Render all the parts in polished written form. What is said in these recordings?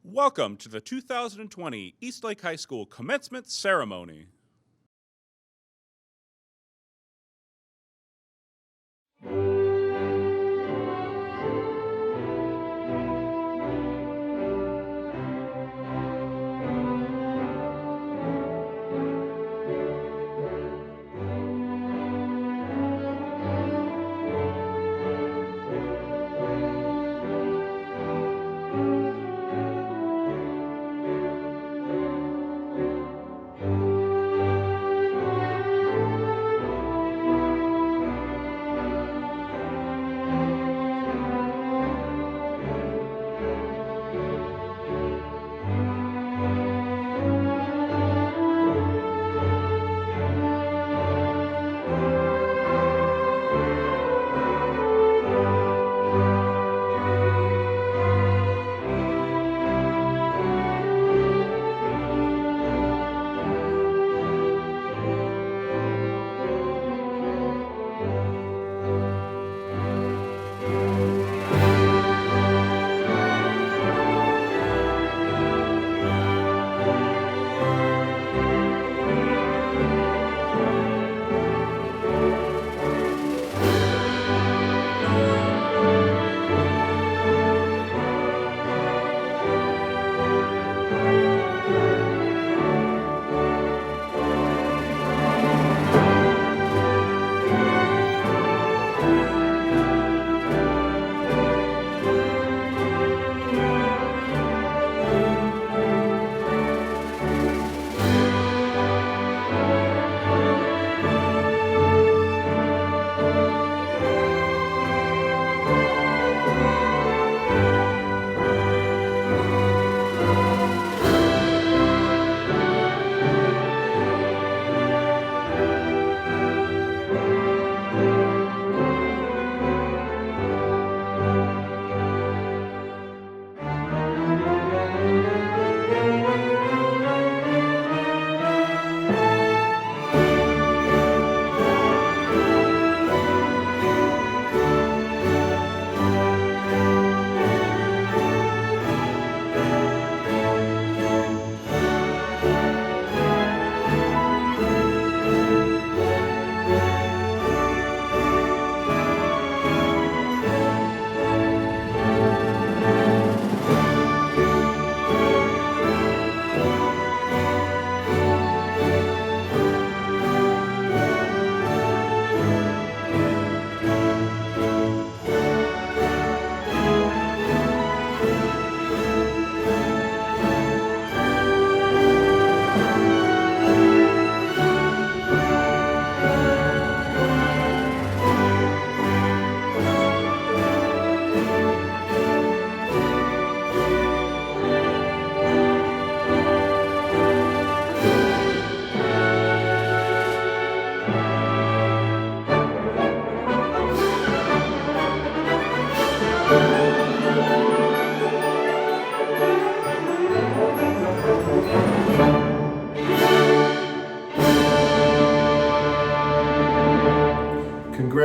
Welcome to the 2020 Eastlake High School Commencement Ceremony.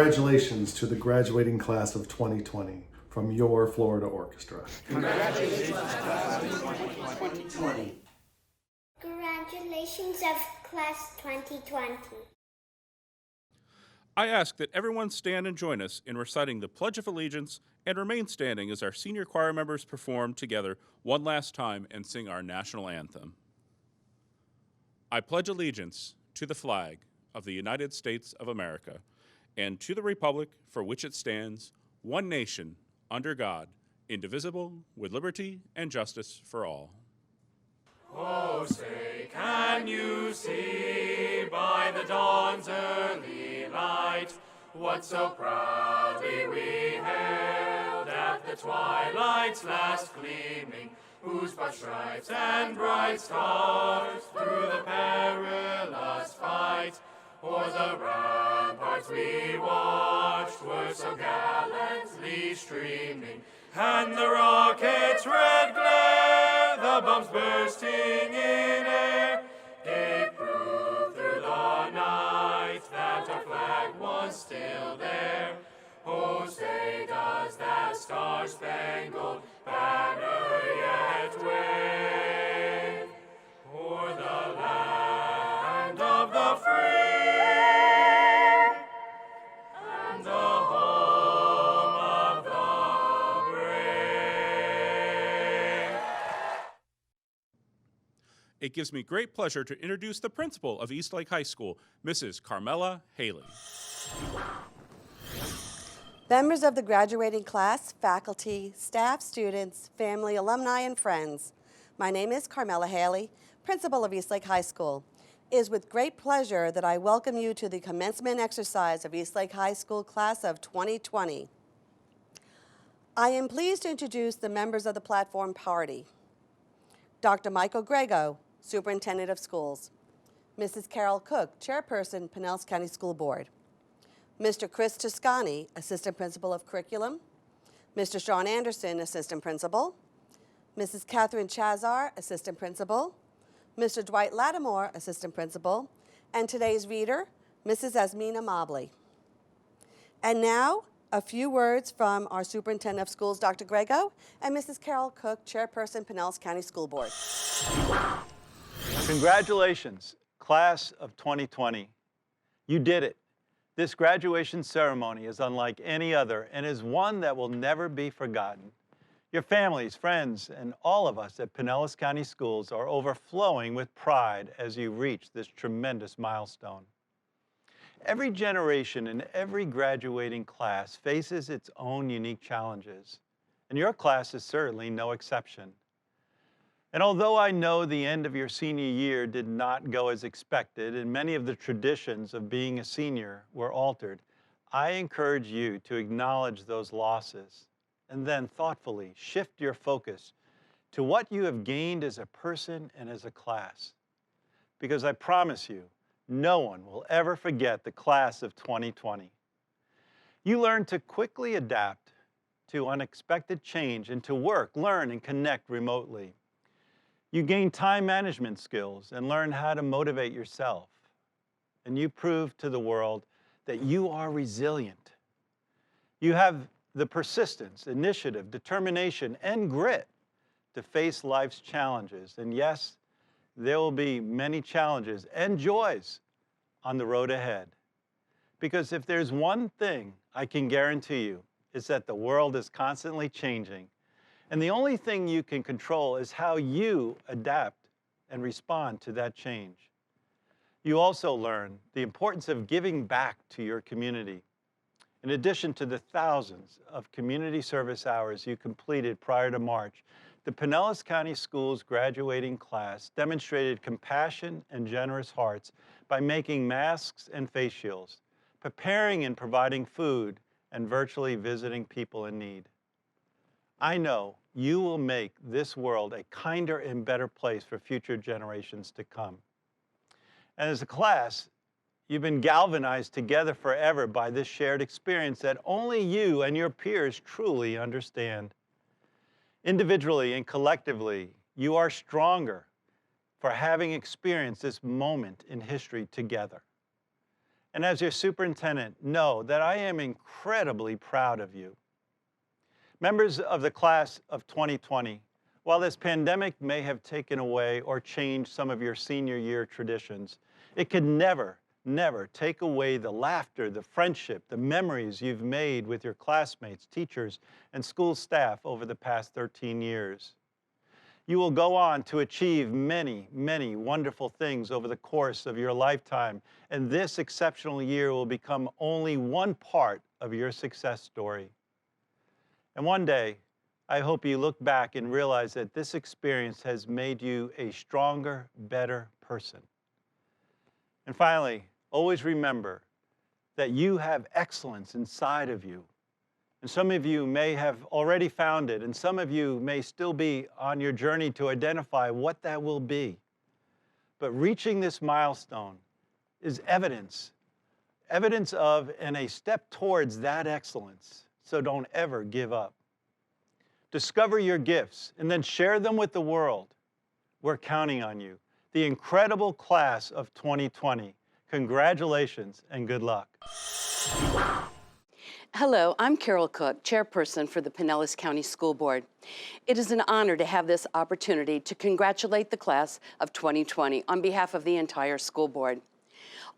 Congratulations to the graduating class of 2020 from your Florida Orchestra. Congratulations, class of 2020. Congratulations of class 2020. I ask that everyone stand and join us in reciting the Pledge of Allegiance and remain standing as our senior choir members perform together one last time and sing our national anthem. I pledge allegiance to the flag of the United States of America and to the republic for which it stands, one nation, under God, indivisible, with liberty and justice for all. Oh, say, can you see by the dawn's early light what so proudly we hailed at the twilight's last gleaming, whose broad stripes and bright stars through the perilous fight o'er the ramparts we watched were so gallantly streaming, and the rocket's red glare, the bombs bursting in air, gave proof through the night that our flag was still there. Oh, say, does that star-spangled banner yet wave? it gives me great pleasure to introduce the principal of Eastlake High School, Mrs. Carmella Hailey. Members of the graduating class, faculty, staff, students, family, alumni, and friends, my name is Carmella Hailey, principal of Eastlake High School. It is with great pleasure that I welcome you to the commencement exercise of Eastlake High School class of 2020. I am pleased to introduce the members of the platform party. Dr. Michael Grego, Superintendent of Schools. Mrs. Carol Cook, Chairperson, Pinellas County School Board. Mr. Chris Toscani, Assistant Principal of Curriculum. Mr. Sean Anderson, Assistant Principal. Mrs. Catherine Chazar, Assistant Principal. Mr. Dwight Lattimore, Assistant Principal. And today's reader, Mrs. Asmina Mobley. And now, a few words from our Superintendent of Schools, Dr. Grego, and Mrs. Carol Cook, Chairperson, Pinellas County School Board. Congratulations, class of 2020. You did it. This graduation ceremony is unlike any other and is one that will never be forgotten. Your families, friends, and all of us at Pinellas County Schools are overflowing with pride as you reach this tremendous milestone. Every generation and every graduating class faces its own unique challenges, and your class is certainly no exception. And although I know the end of your senior year did not go as expected and many of the traditions of being a senior were altered, I encourage you to acknowledge those losses and then thoughtfully shift your focus to what you have gained as a person and as a class. Because I promise you, no one will ever forget the class of 2020. You learned to quickly adapt to unexpected change and to work, learn, and connect remotely. You gained time management skills and learned how to motivate yourself. And you proved to the world that you are resilient. You have the persistence, initiative, determination, and grit to face life's challenges. And yes, there will be many challenges and joys on the road ahead. Because if there's one thing I can guarantee you, it's that the world is constantly changing. And the only thing you can control is how you adapt and respond to that change. You also learn the importance of giving back to your community. In addition to the thousands of community service hours you completed prior to March, the Pinellas County Schools graduating class demonstrated compassion and generous hearts by making masks and face shields, preparing and providing food, and virtually visiting people in need. I know you will make this world a kinder and better place for future generations to come. And as a class, you've been galvanized together forever by this shared experience that only you and your peers truly understand. Individually and collectively, you are stronger for having experienced this moment in history together. And as your superintendent, know that I am incredibly proud of you. Members of the class of 2020, while this pandemic may have taken away or changed some of your senior year traditions, it could never take away the laughter, the friendship, the memories you've made with your classmates, teachers, and school staff over the past 13 years. You will go on to achieve many, many wonderful things over the course of your lifetime, and this exceptional year will become only one part of your success story. And one day, I hope you look back and realize that this experience has made you a stronger, better person. And finally, always remember that you have excellence inside of you. And some of you may have already found it, and some of you may still be on your journey to identify what that will be. But reaching this milestone is evidence of and a step towards that excellence. So don't ever give up. Discover your gifts and then share them with the world. We're counting on you. The incredible class of 2020. Congratulations and good luck. Hello, I'm Carol Cook, Chairperson for the Pinellas County School Board. It is an honor to have this opportunity to congratulate the class of 2020 on behalf of the entire school board.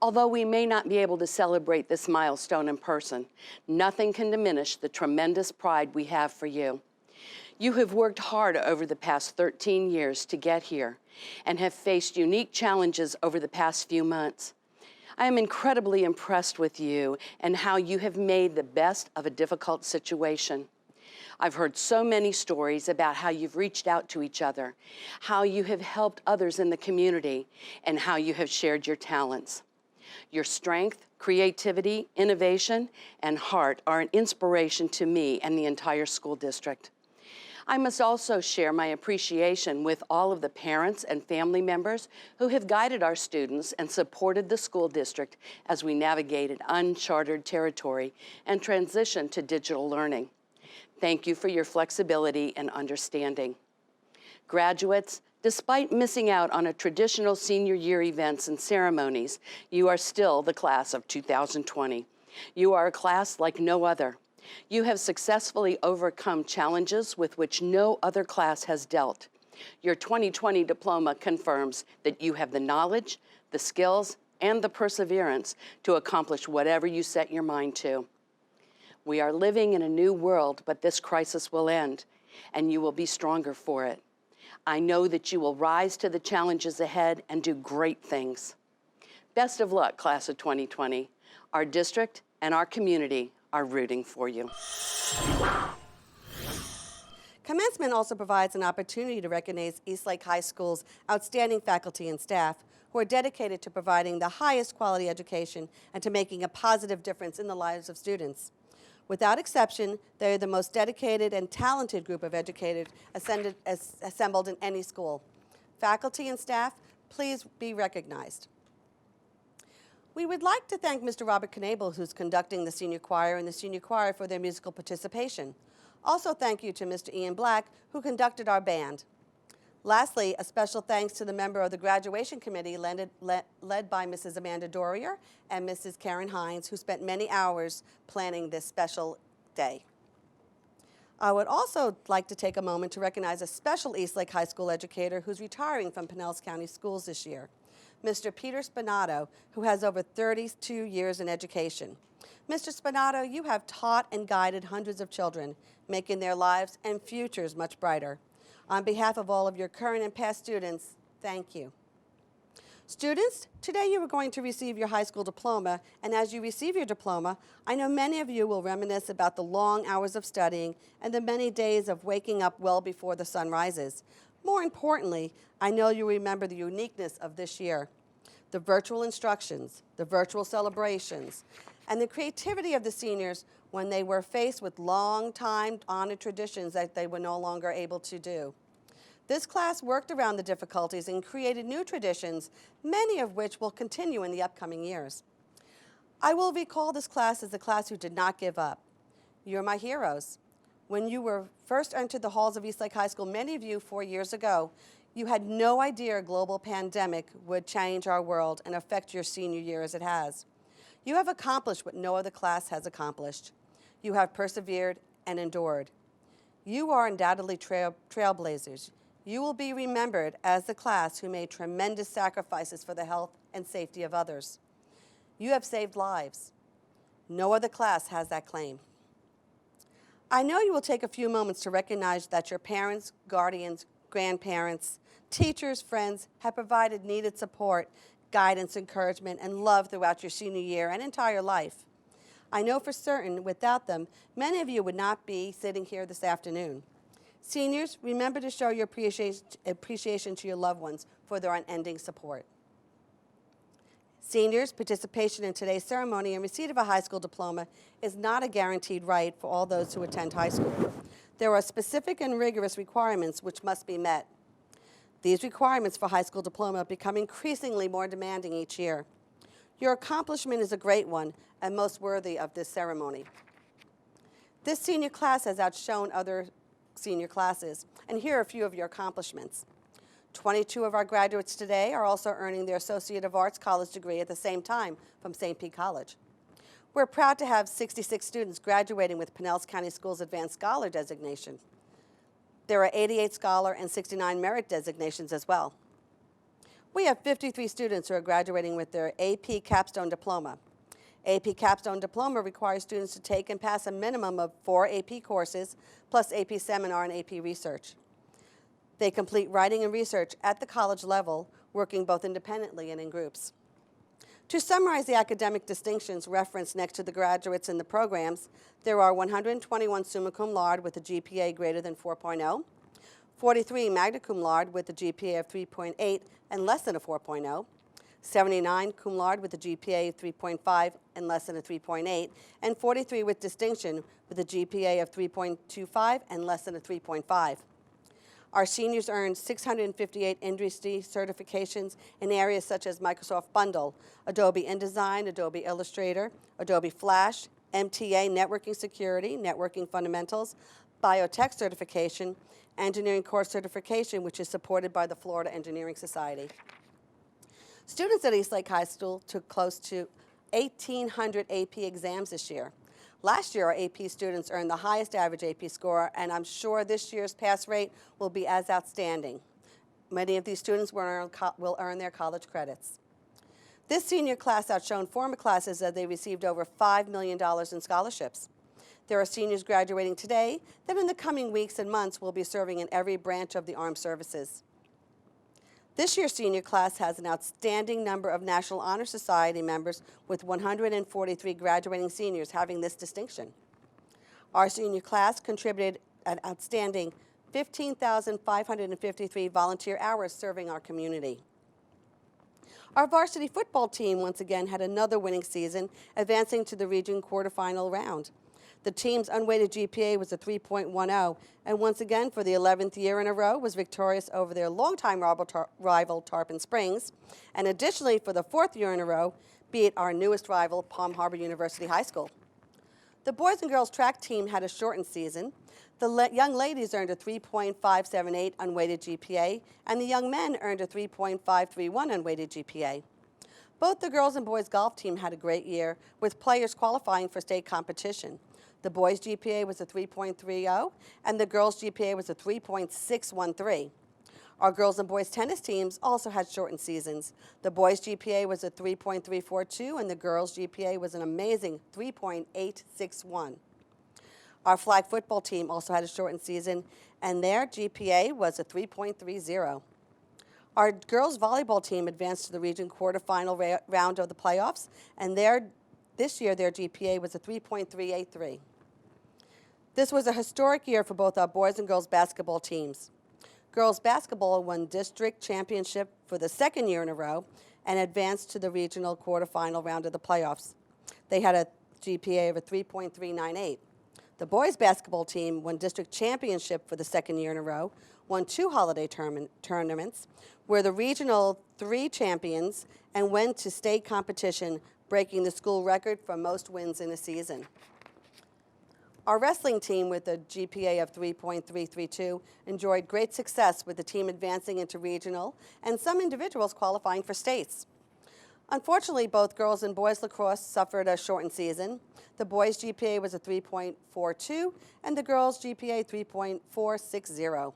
Although we may not be able to celebrate this milestone in person, nothing can diminish the tremendous pride we have for you. You have worked hard over the past 13 years to get here and have faced unique challenges over the past few months. I am incredibly impressed with you and how you have made the best of a difficult situation. I've heard so many stories about how you've reached out to each other, how you have helped others in the community, and how you have shared your talents. Your strength, creativity, innovation, and heart are an inspiration to me and the entire school district. I must also share my appreciation with all of the parents and family members who have guided our students and supported the school district as we navigated uncharted territory and transitioned to digital learning. Thank you for your flexibility and understanding. Graduates, despite missing out on a traditional senior year events and ceremonies, you are still the class of 2020. You are a class like no other. You have successfully overcome challenges with which no other class has dealt. Your 2020 diploma confirms that you have the knowledge, the skills, and the perseverance to accomplish whatever you set your mind to. We are living in a new world, but this crisis will end, and you will be stronger for it. I know that you will rise to the challenges ahead and do great things. Best of luck, class of 2020. Our district and our community are rooting for you. Commencement also provides an opportunity to recognize Eastlake High School's outstanding faculty and staff who are dedicated to providing the highest quality education and to making a positive difference in the lives of students. Without exception, they are the most dedicated and talented group of educators assembled in any school. Faculty and staff, please be recognized. We would like to thank Mr. Robert Knabel, who's conducting the senior choir, and the senior choir for their musical participation. Also thank you to Mr. Ian Black, who conducted our band. Lastly, a special thanks to the member of the graduation committee led by Mrs. Amanda Dorier and Mrs. Karen Hines, who spent many hours planning this special day. I would also like to take a moment to recognize a special Eastlake High School educator who's retiring from Pinellas County Schools this year, Mr. Peter Spinato, who has over 32 years in education. Mr. Spinato, you have taught and guided hundreds of children, making their lives and futures much brighter. On behalf of all of your current and past students, thank you. Students, today you are going to receive your high school diploma, and as you receive your diploma, I know many of you will reminisce about the long hours of studying and the many days of waking up well before the sun rises. More importantly, I know you remember the uniqueness of this year, the virtual instructions, the virtual celebrations, and the creativity of the seniors when they were faced with long-time honored traditions that they were no longer able to do. This class worked around the difficulties and created new traditions, many of which will continue in the upcoming years. I will recall this class as the class who did not give up. You're my heroes. When you were first entered the halls of Eastlake High School, many of you 4 years ago, you had no idea a global pandemic would change our world and affect your senior year as it has. You have accomplished what no other class has accomplished. You have persevered and endured. You are undoubtedly trailblazers. You will be remembered as the class who made tremendous sacrifices for the health and safety of others. You have saved lives. No other class has that claim. I know you will take a few moments to recognize that your parents, guardians, grandparents, teachers, friends have provided needed support, guidance, encouragement, and love throughout your senior year and entire life. I know for certain, without them, many of you would not be sitting here this afternoon. Seniors, remember to show your appreciation to your loved ones for their unending support. Seniors, participation in today's ceremony and receipt of a high school diploma is not a guaranteed right for all those who attend high school. There are specific and rigorous requirements which must be met. These requirements for high school diploma become increasingly more demanding each year. Your accomplishment is a great one and most worthy of this ceremony. This senior class has outshone other senior classes, and here are a few of your accomplishments. 22 of our graduates today are also earning their Associate of Arts college degree at the same time from St. Pete College. We're proud to have 66 students graduating with Pinellas County Schools Advanced Scholar designation. There are 88 Scholar and 69 Merit designations as well. We have 53 students who are graduating with their AP Capstone Diploma. AP Capstone Diploma requires students to take and pass a minimum of 4 AP courses, plus AP Seminar and AP Research. They complete writing and research at the college level, working both independently and in groups. To summarize the academic distinctions referenced next to the graduates in the programs, there are 121 summa cum laude with a GPA greater than 4.0, 43 magna cum laude with a GPA of 3.8 and less than a 4.0, 79 cum laude with a GPA of 3.5 and less than a 3.8, and 43 with distinction with a GPA of 3.25 and less than a 3.5. Our seniors earned 658 industry certifications in areas such as Microsoft Bundle, Adobe InDesign, Adobe Illustrator, Adobe Flash, MTA Networking Security, Networking Fundamentals, Biotech Certification, Engineering Course Certification, which is supported by the Florida Engineering Society. Students at Eastlake High School took close to 1,800 AP exams this year. Last year, our AP students earned the highest average AP score, and I'm sure this year's pass rate will be as outstanding. Many of these students will earn their college credits. This senior class outshone former classes as they received over $5 million in scholarships. There are seniors graduating today that in the coming weeks and months will be serving in every branch of the armed services. This year's senior class has an outstanding number of National Honor Society members, with 143 graduating seniors having this distinction. Our senior class contributed an outstanding 15,553 volunteer hours serving our community. Our varsity football team once again had another winning season, advancing to the region quarterfinal round. The team's unweighted GPA was a 3.10, and once again, for the 11th year in a row, was victorious over their longtime rival Tarpon Springs, and additionally, for the 4th year in a row, beat our newest rival, Palm Harbor University High School. The boys and girls track team had a shortened season. The young ladies earned a 3.578 unweighted GPA, and the young men earned a 3.531 unweighted GPA. Both the girls and boys golf team had a great year, with players qualifying for state competition. The boys' GPA was a 3.30, and the girls' GPA was a 3.613. Our girls and boys tennis teams also had shortened seasons. The boys' GPA was a 3.342, and the girls' GPA was an amazing 3.861. Our flag football team also had a shortened season, and their GPA was a 3.30. Our girls' volleyball team advanced to the region quarterfinal round of the playoffs, and this year their GPA was a 3.383. This was a historic year for both our boys and girls basketball teams. Girls basketball won district championship for the 2nd year in a row and advanced to the regional quarterfinal round of the playoffs. They had a GPA of a 3.398. The boys basketball team won district championship for the 2nd year in a row, won 2 holiday tournaments, were the regional 3 champions, and went to state competition, breaking the school record for most wins in a season. Our wrestling team, with a GPA of 3.332, enjoyed great success, with the team advancing into regional and some individuals qualifying for states. Unfortunately, both girls and boys lacrosse suffered a shortened season. The boys' GPA was a 3.42 and the girls' GPA 3.460.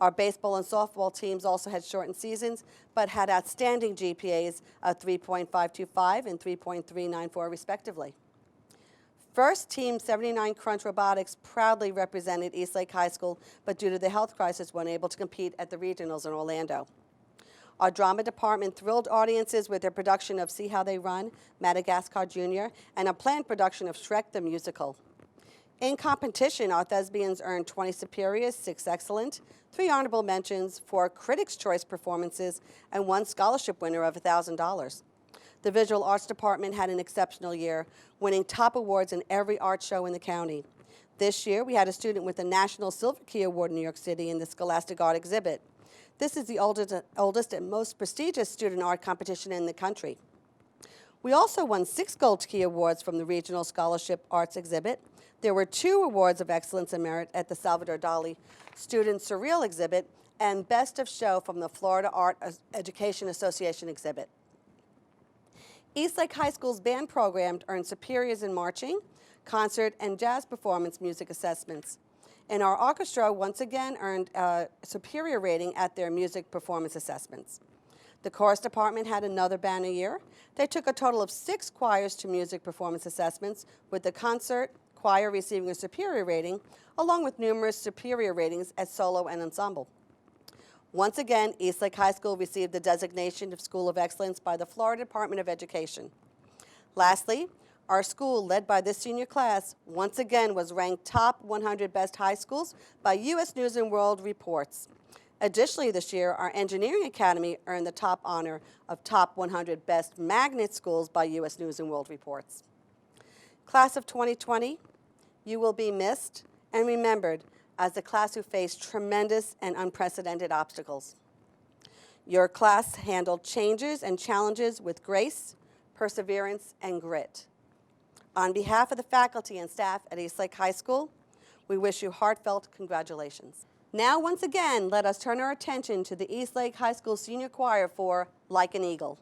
Our baseball and softball teams also had shortened seasons, but had outstanding GPAs of 3.525 and 3.394 respectively. First Team 79 Crunch Robotics proudly represented Eastlake High School, but due to the health crisis, weren't able to compete at the regionals in Orlando. Our drama department thrilled audiences with their production of See How They Run, Madagascar Jr., and a planned production of Shrek the Musical. In competition, our thespians earned 20 superiors, 6 excellent, 3 honorable mentions, 4 Critics' Choice performances, and 1 scholarship winner of $1,000. The visual arts department had an exceptional year, winning top awards in every art show in the county. This year, we had a student with the National Silver Key Award in New York City in the Scholastic Art exhibit. This is the oldest and most prestigious student art competition in the country. We also won 6 Gold Key Awards from the Regional Scholarship Arts exhibit. There were 2 Awards of Excellence and Merit at the Salvador Dali Student Surreal exhibit and Best of Show from the Florida Art Education Association exhibit. Eastlake High School's band program earned superiors in marching, concert, and jazz performance music assessments. And our orchestra once again earned a superior rating at their music performance assessments. The chorus department had another banner year. They took a total of 6 choirs to music performance assessments, with the concert choir receiving a superior rating, along with numerous superior ratings as solo and ensemble. Once again, Eastlake High School received the designation of School of Excellence by the Florida Department of Education. Lastly, our school, led by this senior class, once again was ranked top 100 best high schools by U.S. News & World Reports. Additionally, this year, our Engineering Academy earned the top honor of top 100 best magnet schools by U.S. News & World Reports. Class of 2020, you will be missed and remembered as the class who faced tremendous and unprecedented obstacles. Your class handled changes and challenges with grace, perseverance, and grit. On behalf of the faculty and staff at Eastlake High School, we wish you heartfelt congratulations. Now, once again, let us turn our attention to the Eastlake High School Senior Choir for Like an Eagle.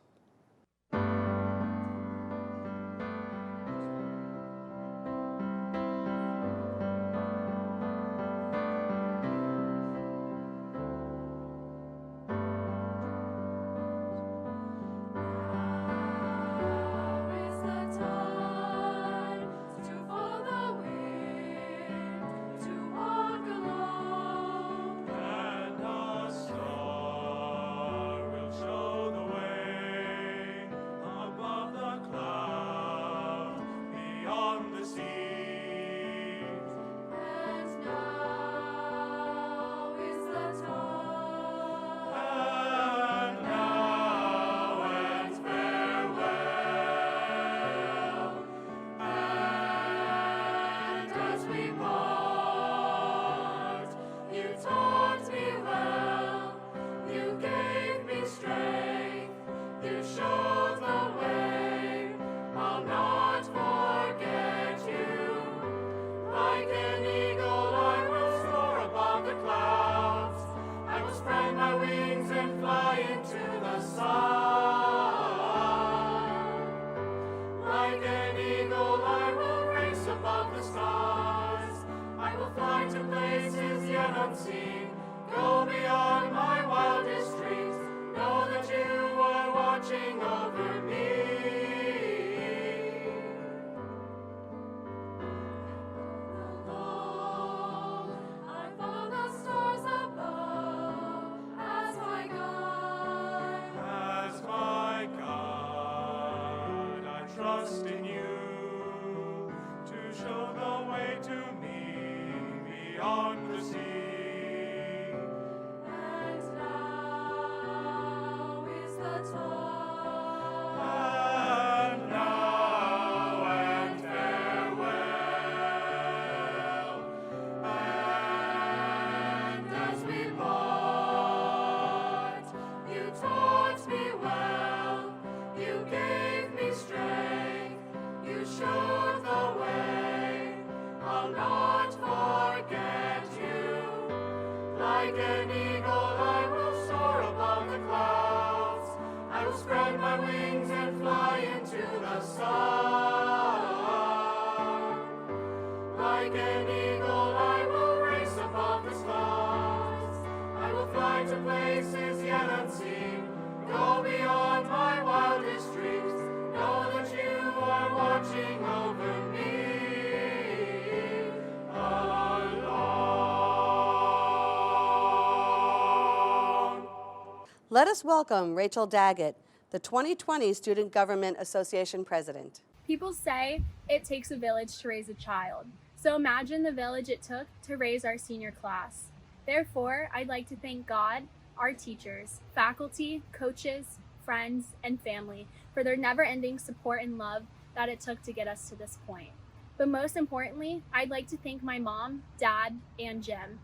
Let us welcome Rachel Daggett, the 2020 Student Government Association President. People say it takes a village to raise a child. So imagine the village it took to raise our senior class. Therefore, I'd like to thank God, our teachers, faculty, coaches, friends, and family for their never-ending support and love that it took to get us to this point. But most importantly, I'd like to thank my mom, dad, and Jim.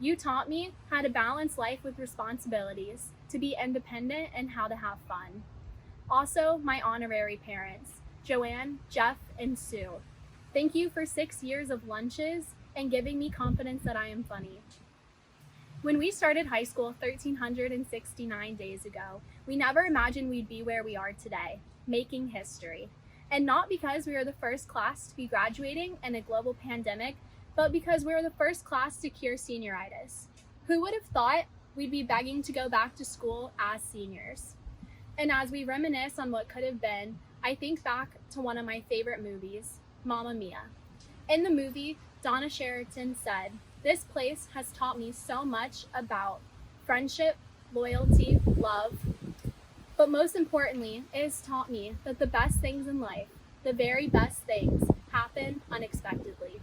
You taught me how to balance life with responsibilities, to be independent, and how to have fun. Also, my honorary parents, Joanne, Jeff, and Sue. Thank you for 6 years of lunches and giving me confidence that I am funny. When we started high school 1,369 days ago, we never imagined we'd be where we are today, making history. And not because we were the first class to be graduating in a global pandemic, but because we were the first class to cure senioritis. Who would have thought we'd be begging to go back to school as seniors? And as we reminisce on what could have been, I think back to one of my favorite movies, Mamma Mia. In the movie, Donna Sheraton said, "This place has taught me so much about friendship, loyalty, love, but most importantly, it has taught me that the best things in life, the very best things, happen unexpectedly."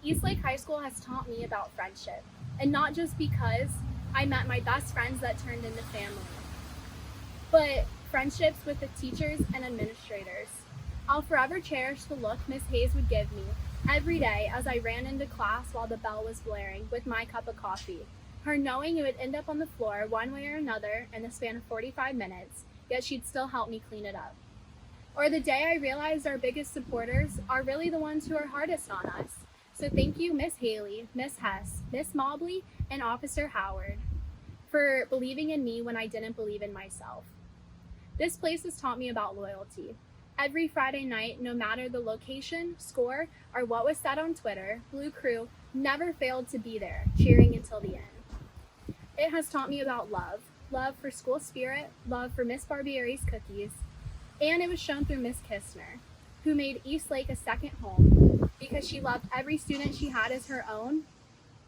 Eastlake High School has taught me about friendship, and not just because I met my best friends that turned into family, but friendships with the teachers and administrators. I'll forever cherish the look Miss Hayes would give me every day as I ran into class while the bell was blaring with my cup of coffee. Her knowing it would end up on the floor one way or another in the span of 45 minutes, yet she'd still help me clean it up. Or the day I realized our biggest supporters are really the ones who are hardest on us. So thank you, Miss Hailey, Miss Hess, Miss Mobley, and Officer Howard for believing in me when I didn't believe in myself. This place has taught me about loyalty. Every Friday night, no matter the location, score, or what was said on Twitter, Blue Crew never failed to be there, cheering until the end. It has taught me about love, love for school spirit, love for Miss Barbieri's cookies, and it was shown through Miss Kistner, who made Eastlake a second home because she loved every student she had as her own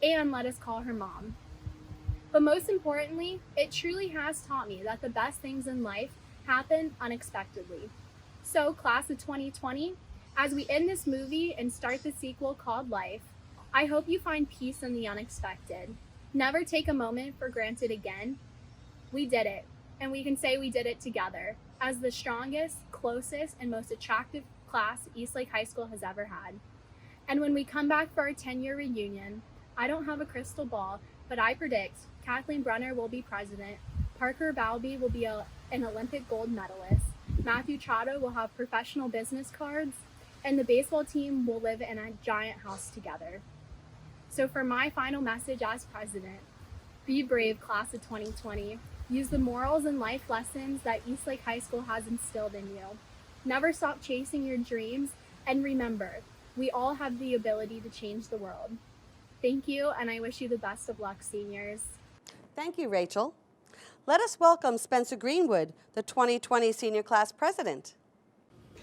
and let us call her mom. But most importantly, it truly has taught me that the best things in life happen unexpectedly. So, class of 2020, as we end this movie and start the sequel called Life, I hope you find peace in the unexpected. Never take a moment for granted again. We did it, and we can say we did it together as the strongest, closest, and most attractive class Eastlake High School has ever had. And when we come back for our 10-year reunion, I don't have a crystal ball, but I predict Kathleen Brunner will be president, Parker Balby will be an Olympic gold medalist, Matthew Trotto will have professional business cards, and the baseball team will live in a giant house together. So for my final message as president, be brave, class of 2020. Use the morals and life lessons that Eastlake High School has instilled in you. Never stop chasing your dreams, and remember, we all have the ability to change the world. Thank you, and I wish you the best of luck, seniors. Thank you, Rachel. Let us welcome Spencer Greenwood, the 2020 senior class president.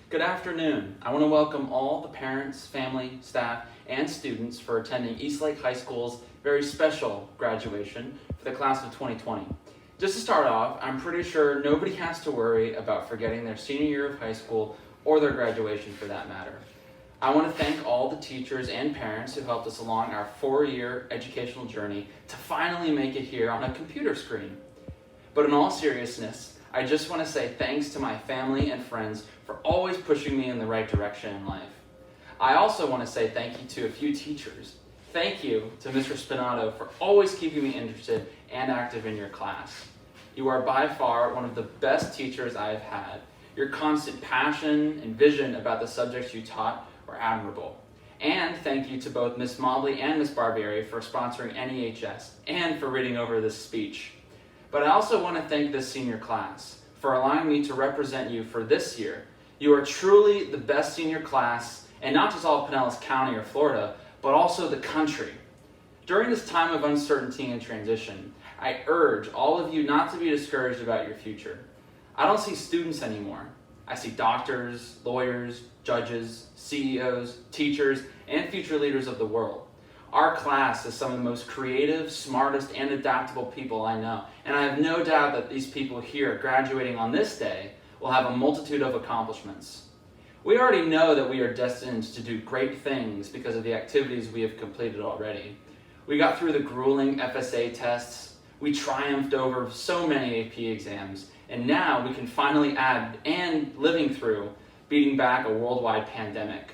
Good afternoon. I want to welcome all the parents, family, staff, and students for attending Eastlake High School's very special graduation for the class of 2020. Just to start off, I'm pretty sure nobody has to worry about forgetting their senior year of high school or their graduation for that matter. I want to thank all the teachers and parents who helped us along our 4-year educational journey to finally make it here on a computer screen. But in all seriousness, I just want to say thanks to my family and friends for always pushing me in the right direction in life. I also want to say thank you to a few teachers. Thank you to Mr. Spinato for always keeping me interested and active in your class. You are by far one of the best teachers I have had. Your constant passion and vision about the subjects you taught were admirable. And thank you to both Miss Mobley and Miss Barbieri for sponsoring NEHS and for reading over this speech. But I also want to thank this senior class for allowing me to represent you for this year. You are truly the best senior class, and not just all of Pinellas County or Florida, but also the country. During this time of uncertainty and transition, I urge all of you not to be discouraged about your future. I don't see students anymore. I see doctors, lawyers, judges, CEOs, teachers, and future leaders of the world. Our class is some of the most creative, smartest, and adaptable people I know, and I have no doubt that these people here graduating on this day will have a multitude of accomplishments. We already know that we are destined to do great things because of the activities we have completed already. We got through the grueling FSA tests, we triumphed over so many AP exams, and now we can finally add, and living through, beating back a worldwide pandemic.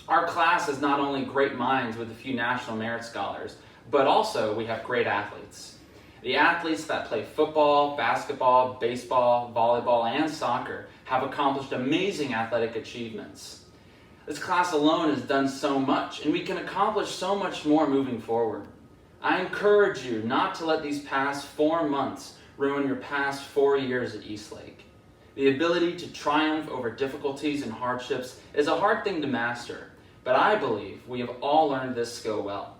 Our class is not only great minds with a few National Merit Scholars, but also we have great athletes. The athletes that play football, basketball, baseball, volleyball, and soccer have accomplished amazing athletic achievements. This class alone has done so much, and we can accomplish so much more moving forward. I encourage you not to let these past 4 months ruin your past 4 years at Eastlake. The ability to triumph over difficulties and hardships is a hard thing to master, but I believe we have all learned this skill well.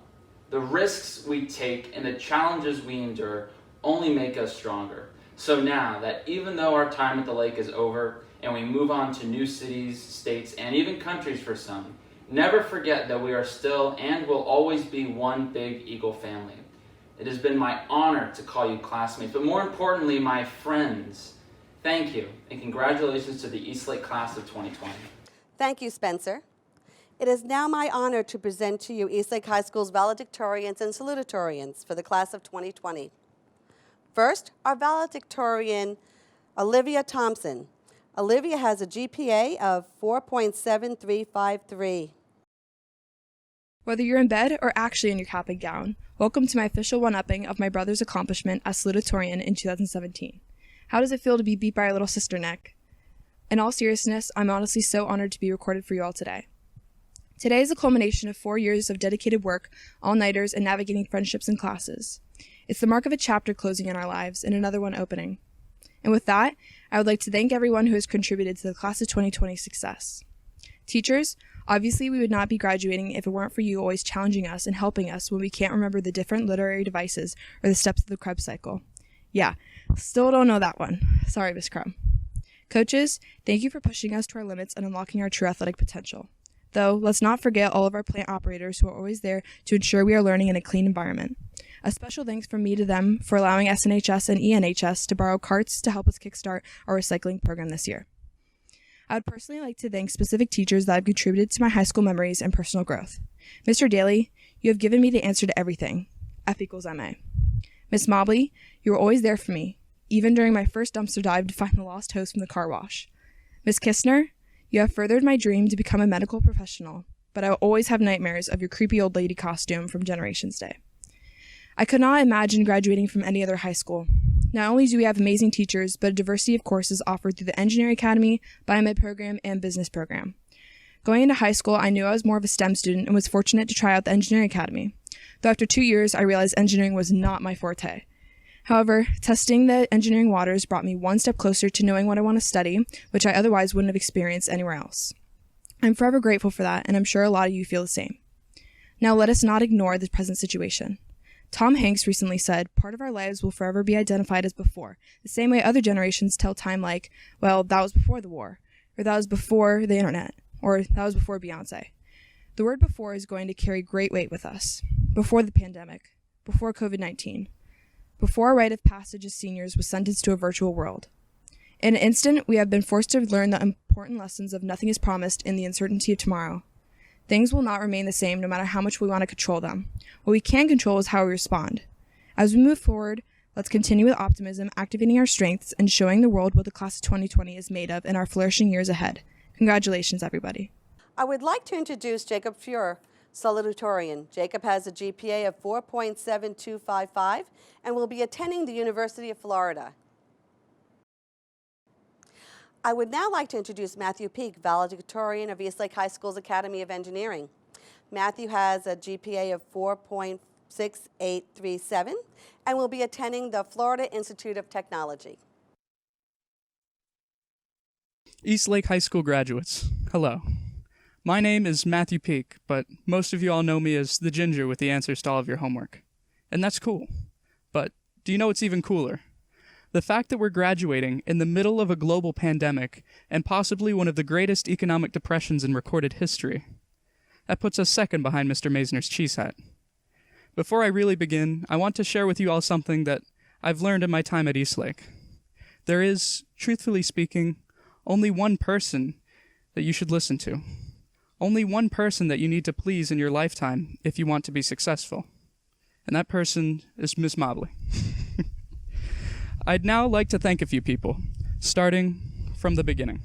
The risks we take and the challenges we endure only make us stronger. So now that even though our time at the lake is over and we move on to new cities, states, and even countries for some, never forget that we are still and will always be one big Eagle family. It has been my honor to call you classmates, but more importantly, my friends. Thank you, and congratulations to the Eastlake class of 2020. Thank you, Spencer. It is now my honor to present to you Eastlake High School's Valedictorians and Salutatorians for the class of 2020. First, our valedictorian, Olivia Thompson. Olivia has a GPA of 4.7353. Whether you're in bed or actually in your cap and gown, welcome to my official one-upping of my brother's accomplishment as Salutatorian in 2017. How does it feel to be beat by our little sister, Nick? In all seriousness, I'm honestly so honored to be recorded for you all today. Today is a culmination of 4 years of dedicated work, all-nighters, and navigating friendships and classes. It's the mark of a chapter closing in our lives and another one opening. And with that, I would like to thank everyone who has contributed to the class of 2020 success. Teachers, obviously we would not be graduating if it weren't for you always challenging us and helping us when we can't remember the different literary devices or the steps of the Krebs cycle. Yeah, still don't know that one. Sorry, Miss Crum. Coaches, thank you for pushing us to our limits and unlocking our true athletic potential. Though, let's not forget all of our plant operators who are always there to ensure we are learning in a clean environment. A special thanks from me to them for allowing SNHS and ENHS to borrow carts to help us kickstart our recycling program this year. I would personally like to thank specific teachers that have contributed to my high school memories and personal growth. Mr. Daly, you have given me the answer to everything. F equals MA. Miss Mobley, you were always there for me, even during my first dumpster dive to find the lost hose from the car wash. Miss Kistner, you have furthered my dream to become a medical professional, but I will always have nightmares of your creepy old lady costume from Generations Day. I could not imagine graduating from any other high school. Not only do we have amazing teachers, but a diversity of courses offered through the Engineering Academy, Biomed program, and Business program. Going into high school, I knew I was more of a STEM student and was fortunate to try out the Engineering Academy. Though after 2 years, I realized engineering was not my forte. However, testing the engineering waters brought me one step closer to knowing what I want to study, which I otherwise wouldn't have experienced anywhere else. I'm forever grateful for that, and I'm sure a lot of you feel the same. Now let us not ignore the present situation. Tom Hanks recently said, part of our lives will forever be identified as before, the same way other generations tell time like, well, that was before the war, or that was before the internet, or that was before Beyonce. The word before is going to carry great weight with us. Before the pandemic, before COVID-19, before our rite of passage as seniors was sentenced to a virtual world. In an instant, we have been forced to learn the important lessons of nothing is promised in the uncertainty of tomorrow. Things will not remain the same no matter how much we want to control them. What we can control is how we respond. As we move forward, let's continue with optimism, activating our strengths, and showing the world what the class of 2020 is made of in our flourishing years ahead. Congratulations, everybody. I would like to introduce Jakob Fuehrer, Salutatorian. Jakob has a GPA of 4.7255 and will be attending the University of Florida. I would now like to introduce Matthew Peak, Valedictorian of Eastlake High School's Academy of Engineering. Matthew has a GPA of 4.6837 and will be attending the Florida Institute of Technology. Eastlake High School graduates, hello. My name is Matthew Peak, but most of you all know me as the ginger with the answers to all of your homework. And that's cool. But do you know what's even cooler? The fact that we're graduating in the middle of a global pandemic and possibly one of the greatest economic depressions in recorded history. That puts us second behind Mr. Maisner's cheese hat. Before I really begin, I want to share with you all something that I've learned in my time at Eastlake. There is, truthfully speaking, only one person that you should listen to. Only one person that you need to please in your lifetime if you want to be successful. And that person is Miss Mobley. I'd now like to thank a few people, starting from the beginning.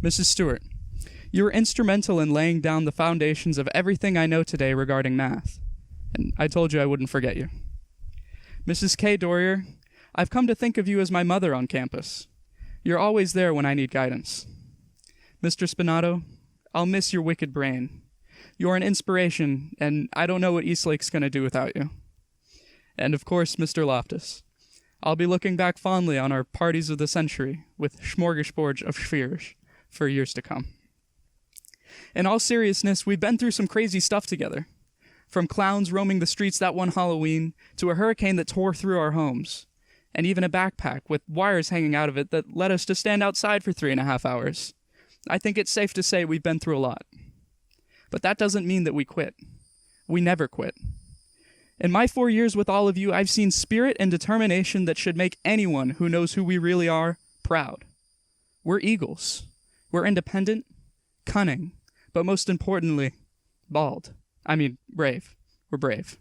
Mrs. Stewart, you were instrumental in laying down the foundations of everything I know today regarding math. And I told you I wouldn't forget you. Mrs. K. Dorier, I've come to think of you as my mother on campus. You're always there when I need guidance. Mr. Spinato, I'll miss your wicked brain. You're an inspiration, and I don't know what Eastlake's going to do without you. And of course, Mr. Loftus. I'll be looking back fondly on our parties of the century with smorgasbord of Fuehrer for years to come. In all seriousness, we've been through some crazy stuff together. From clowns roaming the streets that one Halloween to a hurricane that tore through our homes. and even a backpack with wires hanging out of it that led us to stand outside for 3.5 hours. I think it's safe to say we've been through a lot. But that doesn't mean that we quit. We never quit. In my 4 years with all of you, I've seen spirit and determination that should make anyone who knows who we really are proud. We're eagles. We're independent, cunning, but most importantly, brave. We're brave.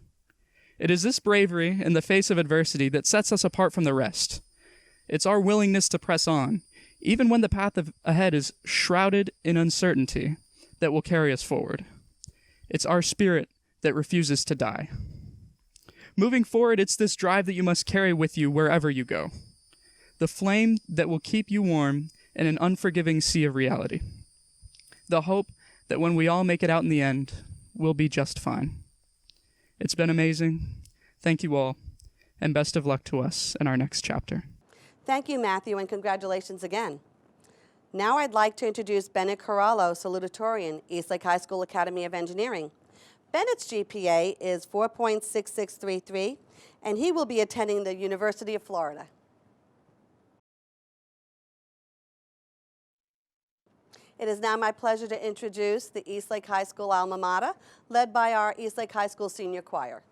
It is this bravery in the face of adversity that sets us apart from the rest. It's our willingness to press on, even when the path ahead is shrouded in uncertainty, that will carry us forward. It's our spirit that refuses to die. Moving forward, it's this drive that you must carry with you wherever you go. The flame that will keep you warm in an unforgiving sea of reality. The hope that when we all make it out in the end, we'll be just fine. It's been amazing. Thank you all, and best of luck to us in our next chapter. Thank you, Matthew, and congratulations again. Now I'd like to introduce Bennett Carrillo, Salutatorian, Eastlake High School Academy of Engineering. Bennett's GPA is 4.6633, and he will be attending the University of Florida. It is now my pleasure to introduce the Eastlake High School alma mater, led by our Eastlake High School Senior Choir.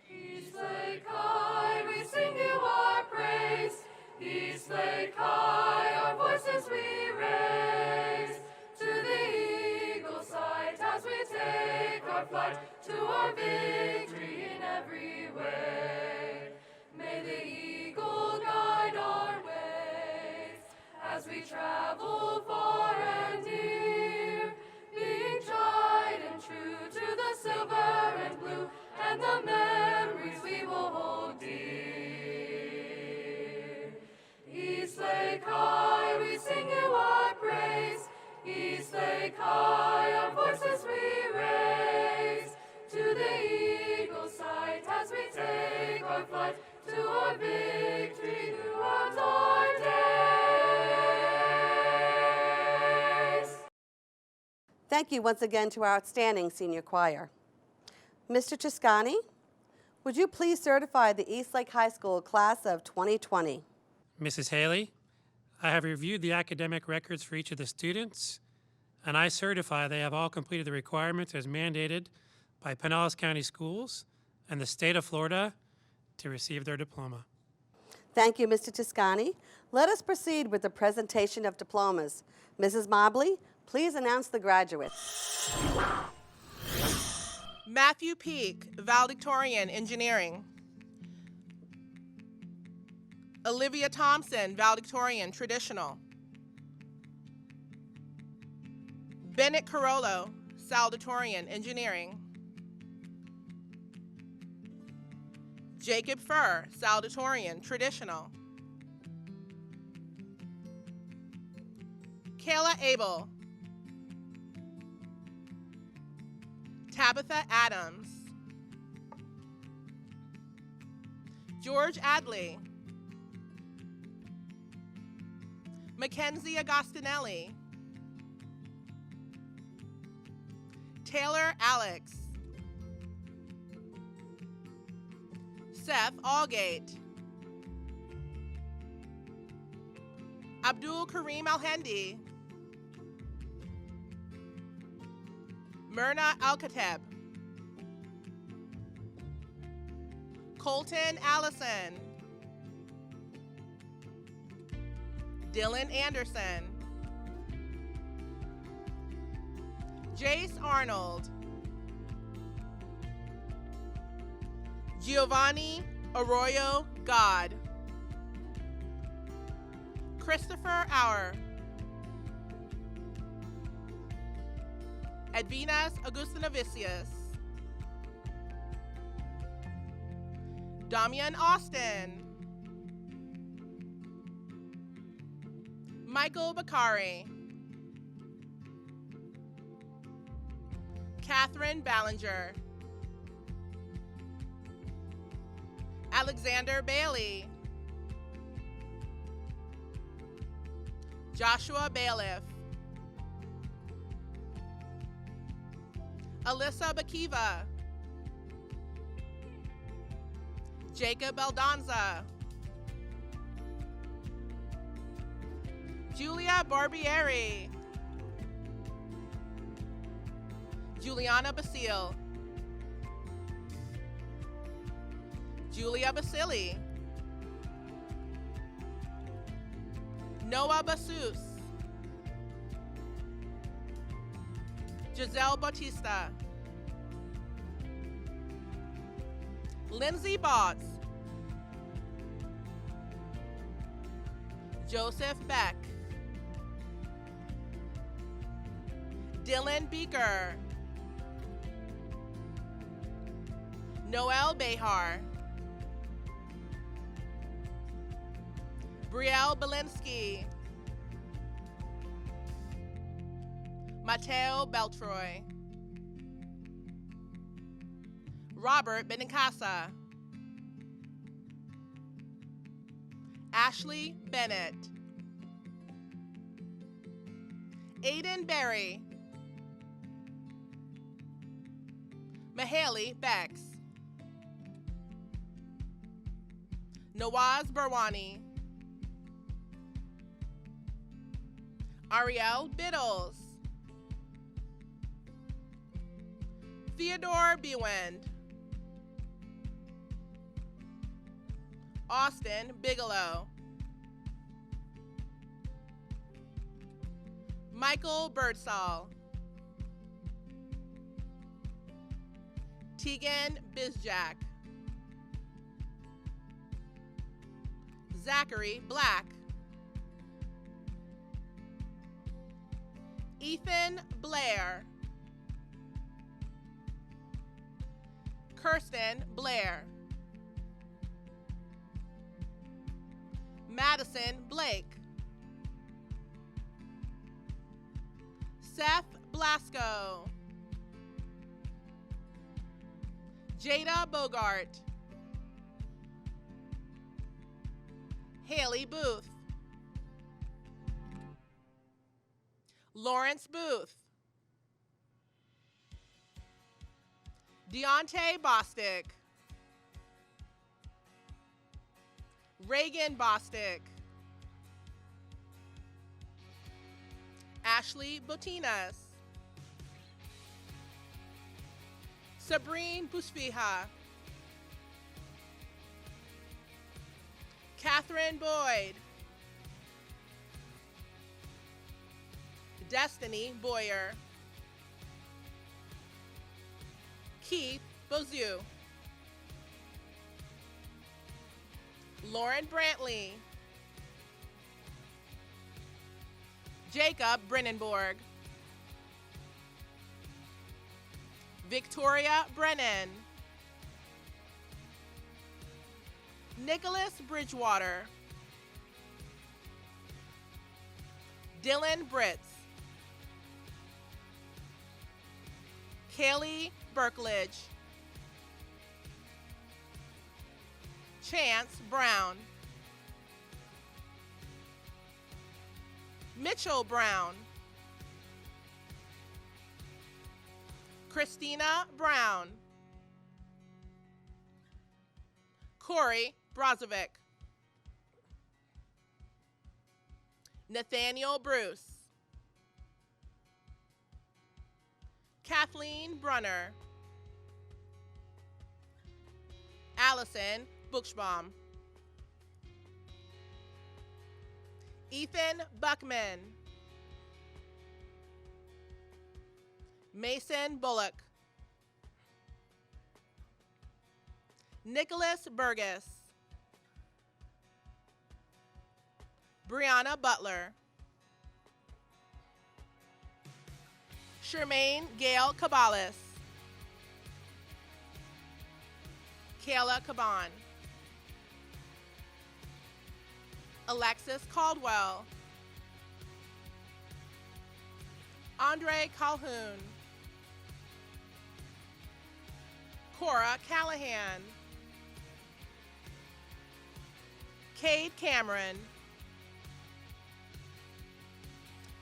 Eastlake High, we sing you our praise. Eastlake High, our voices we raise. To the eagle sight as we take our flight, to our victory in every way. May the eagle guide our ways as we travel far and near, being tried and true to the silver and blue, and the memories we will hold dear. Eastlake High, we sing you our praise. Eastlake High, our voices we raise. To the eagle sight as we take our flight, to our victory throughout our days. Thank you once again to our outstanding senior choir. Mr. Chiscani, would you please certify the Eastlake High School class of 2020? Mrs. Hailey, I have reviewed the academic records for each of the students, and I certify they have all completed the requirements as mandated by Pinellas County Schools and the state of Florida to receive their diploma. Thank you, Mr. Chiscani. Let us proceed with the presentation of diplomas. Mrs. Mobley, please announce the graduates. Matthew Peak, Valedictorian, Engineering. Olivia Thompson, Valedictorian, Traditional. Bennett Carrillo, Salutatorian, Engineering. Jakob Fuehrer, Salutatorian, Traditional. Kayla Abel. Tabitha Adams. George Adley. Mackenzie Agostinelli. Taylor Alex. Seth Allgate. Abdul Kareem Alhendi. Myrna Alkateb. Colton Allison. Dylan Anderson. Jace Arnold. Giovanni Arroyo God. Christopher Auer. Edvinas Augustinavicius. Damian Austin. Michael Bakari. Catherine Ballinger. Alexander Bailey. Joshua Bailiff. Alyssa Bakiva. Jacob Aldonza. Julia Barbieri. Juliana Basile. Julia Basili. Noah Basus. Giselle Bautista. Lindsay Botts. Joseph Beck. Dylan Beaker. Noel Behar. Brielle Belinsky. Mateo Beltroy. Robert Benincasa. Ashley Bennett. Aiden Berry. Mahaley Bex. Nawaz Barwani. Ariel Biddles. Theodore Bewend. Austin Bigelow. Michael Birdsall. Tegan Bizjack. Zachary Black. Ethan Blair. Kirsten Blair. Madison Blake. Seth Blasco. Jada Bogart. Haley Booth. Lawrence Booth. Deontay Bostick. Reagan Bostick. Ashley Botinas. Sabrine Busfiha. Catherine Boyd. Destiny Boyer. Keith Bozu. Lauren Brantley. Jacob Brennenborg. Victoria Brennan. Nicholas Bridgewater. Dylan Britz. Kaylee Berkledge. Chance Brown. Mitchell Brown. Christina Brown. Corey Brozovic. Nathaniel Bruce. Kathleen Brunner. Allison Buchsbaum. Ethan Buckman. Mason Bullock. Nicholas Burgess. Brianna Butler. Charmaine Gail Caballas. Kayla Caban. Alexis Caldwell. Andre Calhoun. Cora Callahan. Cade Cameron.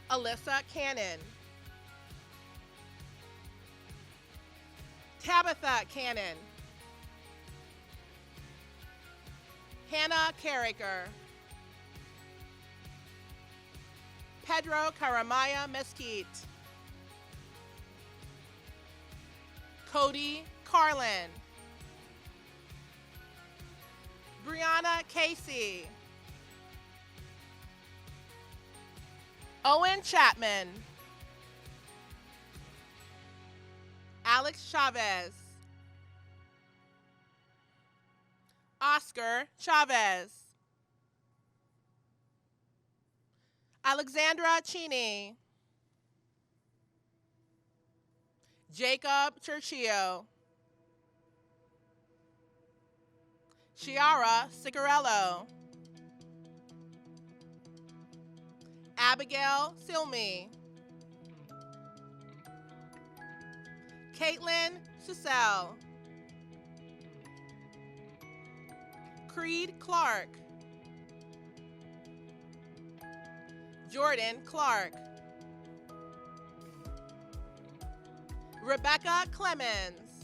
Alyssa Cannon. Tabitha Cannon. Hannah Carricker. Pedro Caramaya Mesquite. Cody Carlin. Brianna Casey. Owen Chapman. Alex Chavez. Oscar Chavez. Alexandra Cheney. Jacob Churchillo. Chiara Cicarello. Abigail Silmy. Caitlin Susell. Creed Clark. Jordan Clark. Rebecca Clemens.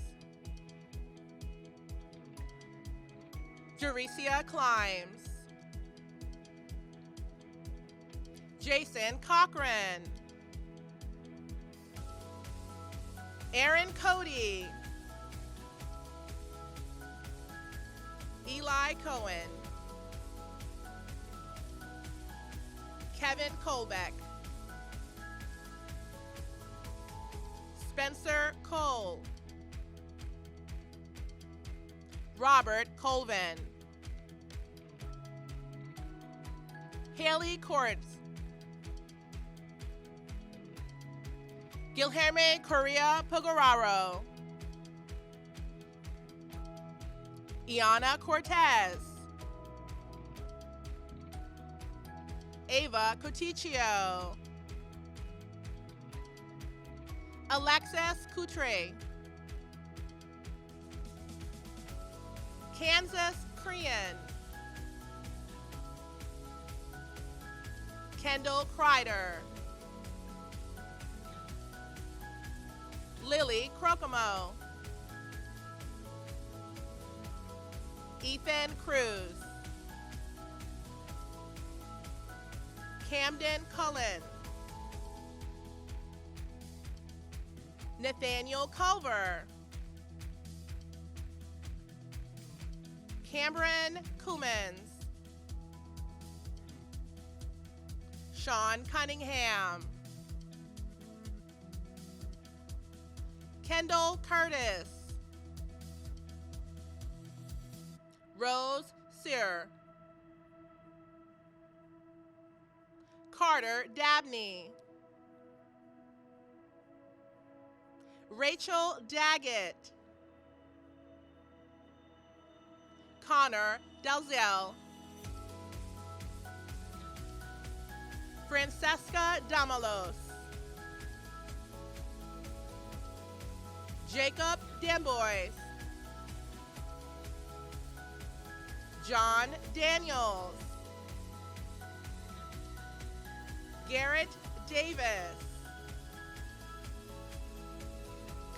Jericia Climbs. Jason Cochran. Aaron Cody. Eli Cohen. Kevin Colbeck. Spencer Cole. Robert Colvin. Hailey Courts. Guilherme Correa Pogoraro. Iana Cortez. Ava Coticchio. Alexis Coutre. Kansas Crean. Kendall Kreider. Lily Crocomo. Ethan Cruz. Camden Cullen. Nathaniel Culver. Cameron Cummins. Sean Cunningham. Kendall Curtis. Rose Sear. Carter Dabney. Rachel Daggett. Connor Dalzell. Francesca Damalos. Jacob Dembois. John Daniels. Garrett Davis.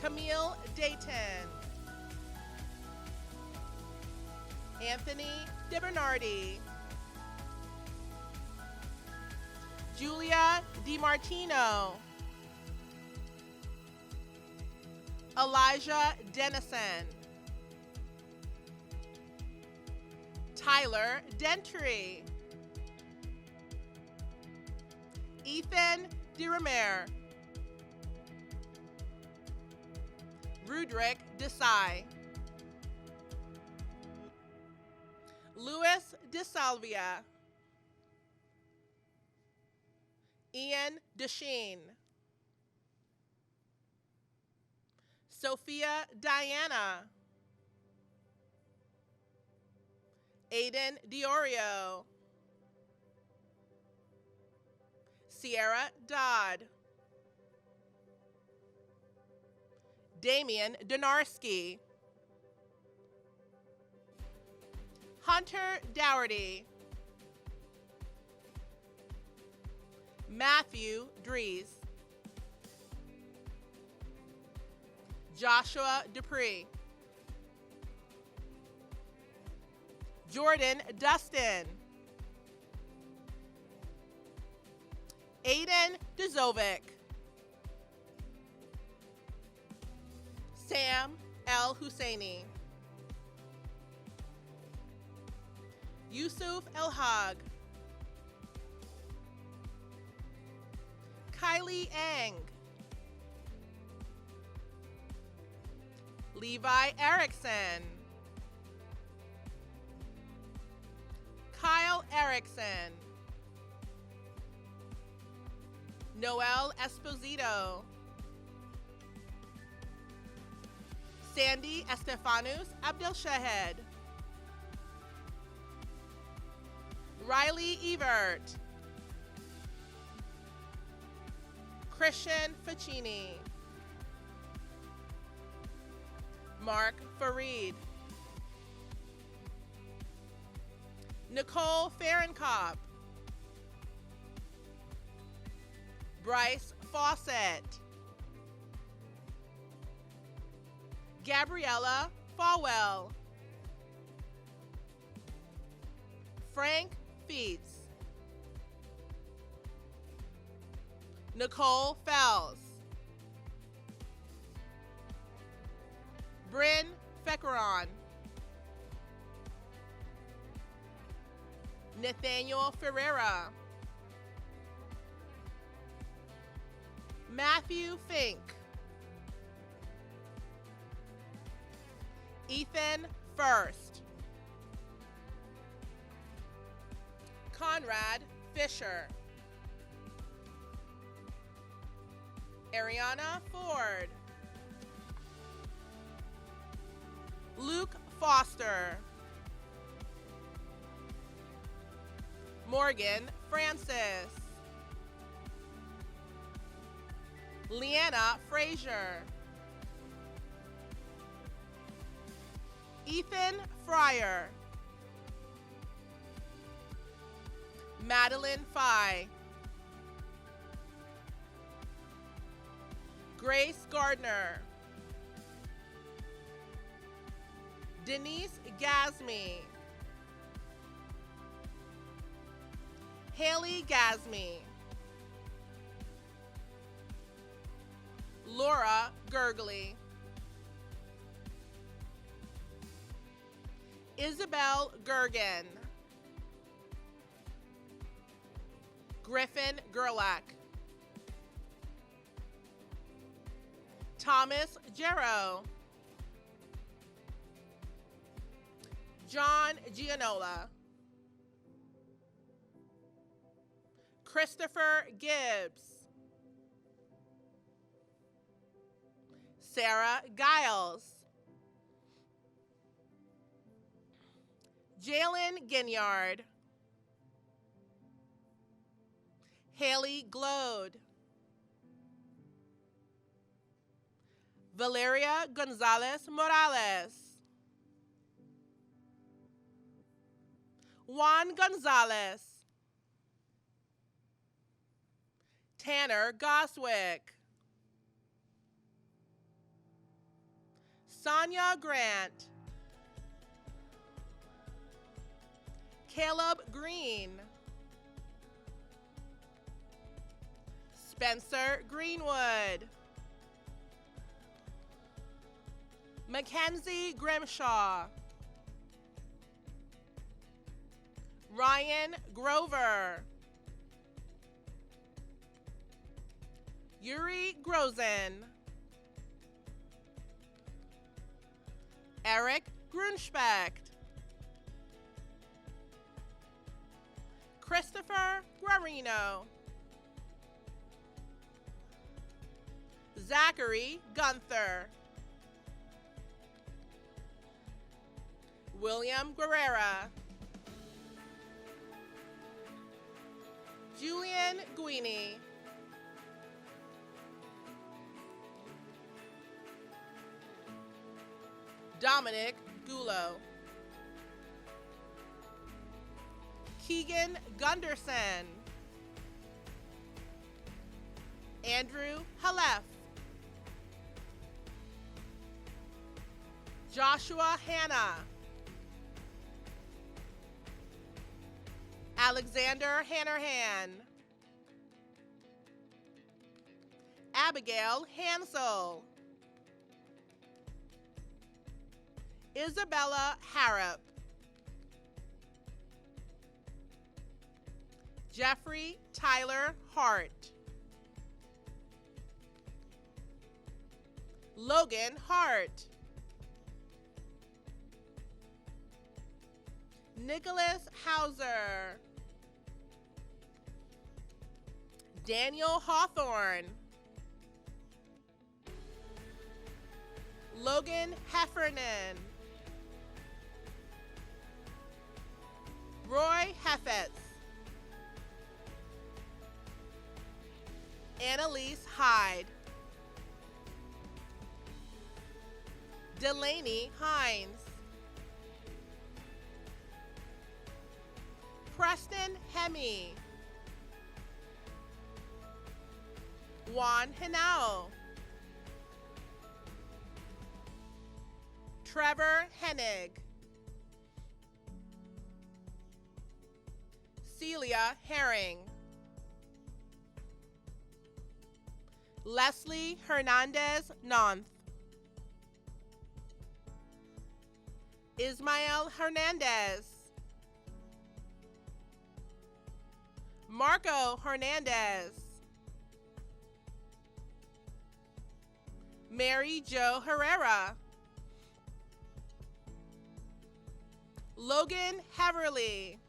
Camille Dayton. Anthony DiBernardi. Julia DiMartino. Elijah Dennison. Tyler Dentry. Ethan DeRomer. Rudrick Desai. Louis DeSalvia. Ian DeSheen. Sophia Diana. Aiden Diorio. Sierra Dodd. Damian Donarski. Hunter Dougherty. Matthew Dries. Joshua Dupree. Jordan Dustin. Aiden Dezovic. Sam El Husseini. Yusuf El Hag. Kylie Ang. Levi Erickson. Kyle Erickson. Noel Esposito. Sandy Estefanus Abdelshahed. Riley Evert. Christian Ficini. Mark Farid. Nicole Fahrenkopf. Bryce Fawcett. Gabriella Falwell. Frank Feets. Nicole Fells. Bryn Feckeron. Nathaniel Ferreira. Matthew Fink. Ethan First. Conrad Fisher. Ariana Ford. Luke Foster. Morgan Francis. Leanna Frazier. Ethan Fryer. Madeline Fye. Grace Gardner. Denise Gasmy. Hailey Gasmy. Laura Gurgley. Isabel Gergen. Griffin Gerlach. Thomas Jarrow. John Gianola. Christopher Gibbs. Sarah Giles. Jalen Ginyard. Haley Glode. Valeria Gonzalez Morales. Juan Gonzalez. Tanner Goswick. Sonia Grant. Caleb Green. Spencer Greenwood. Mackenzie Grimshaw. Ryan Grover. Yuri Grozen. Eric Grunschbeck. Christopher Guarino. Zachary Gunther. William Guerrera. Julian Guini. Dominic Gulo. Keegan Gunderson. Andrew Halef. Joshua Hanna. Alexander Hannerhan. Abigail Hansel, Isabella Harrop, Jeffrey Tyler Hart, Logan Hart, Nicholas Hauser, Daniel Hawthorne, Logan Heffernan, Roy Heffetz, Annalise Hyde, Delaney Hines, Preston Hemme, Juan Henao, Trevor Hennig, Celia Herring, Leslie Hernandez Nonth, Ismael Hernandez, Marco Hernandez, Mary Jo Herrera, Logan Heverly,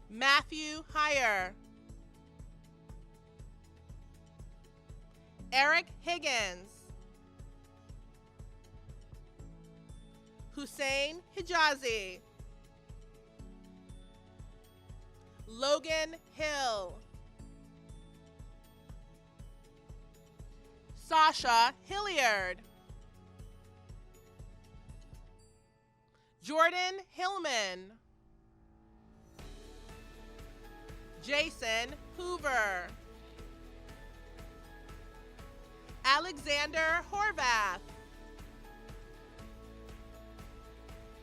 Matthew Heyer, Eric Higgins, Hussein Hijazi, Logan Hill, Sasha Hilliard, Jordan Hillman, Jason Hoover, Alexander Horvath,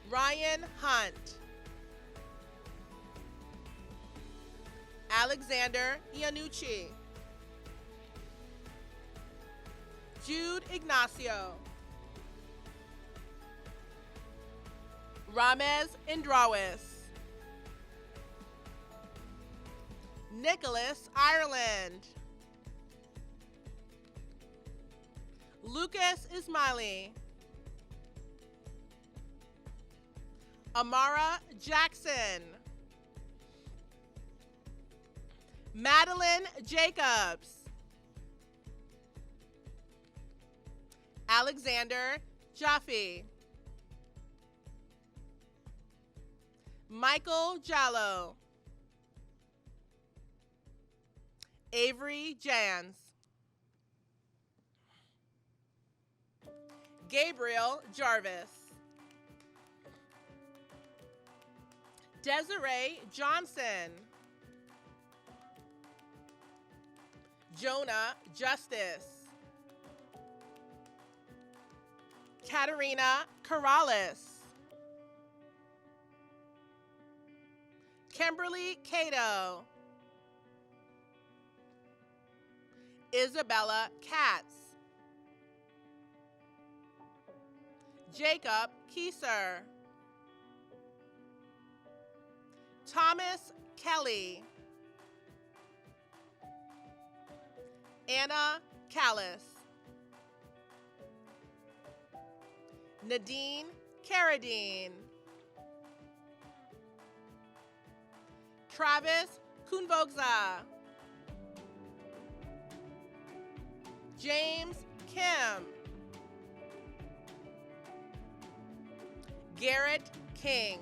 Ryan Hunt, Alexander Iannucci, Jude Ignacio, Ramez Indrawis, Nicholas Ireland, Lucas Ismaili, Amara Jackson, Madeline Jacobs, Alexander Jaffe, Michael Jallo, Avery Jans, Gabriel Jarvis, Desiree Johnson, Jonah Justice, Katerina Corrales, Kimberly Cato, Isabella Katz, Jacob Kieser, Thomas Kelly, Anna Callis, Nadine Carradine, Travis Kunvogza, James Kim, Garrett King,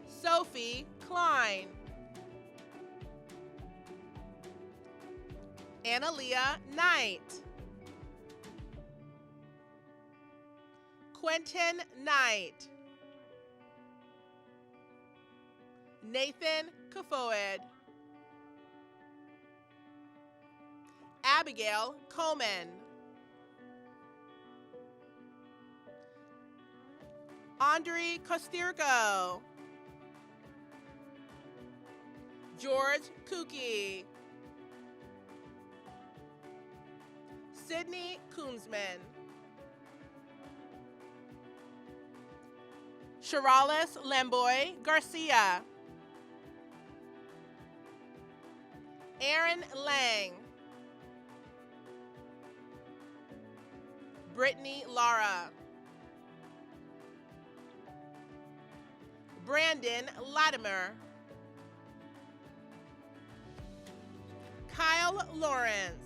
Sophie Klein, Analia Knight, Quentin Knight, Nathan Kafoed, Abigail Coleman, Andre Kostirko, George Kuki, Sydney Koonsman, Shiralis Lemboy Garcia, Aaron Lang, Brittany Lara, Brandon Latimer, Kyle Lawrence,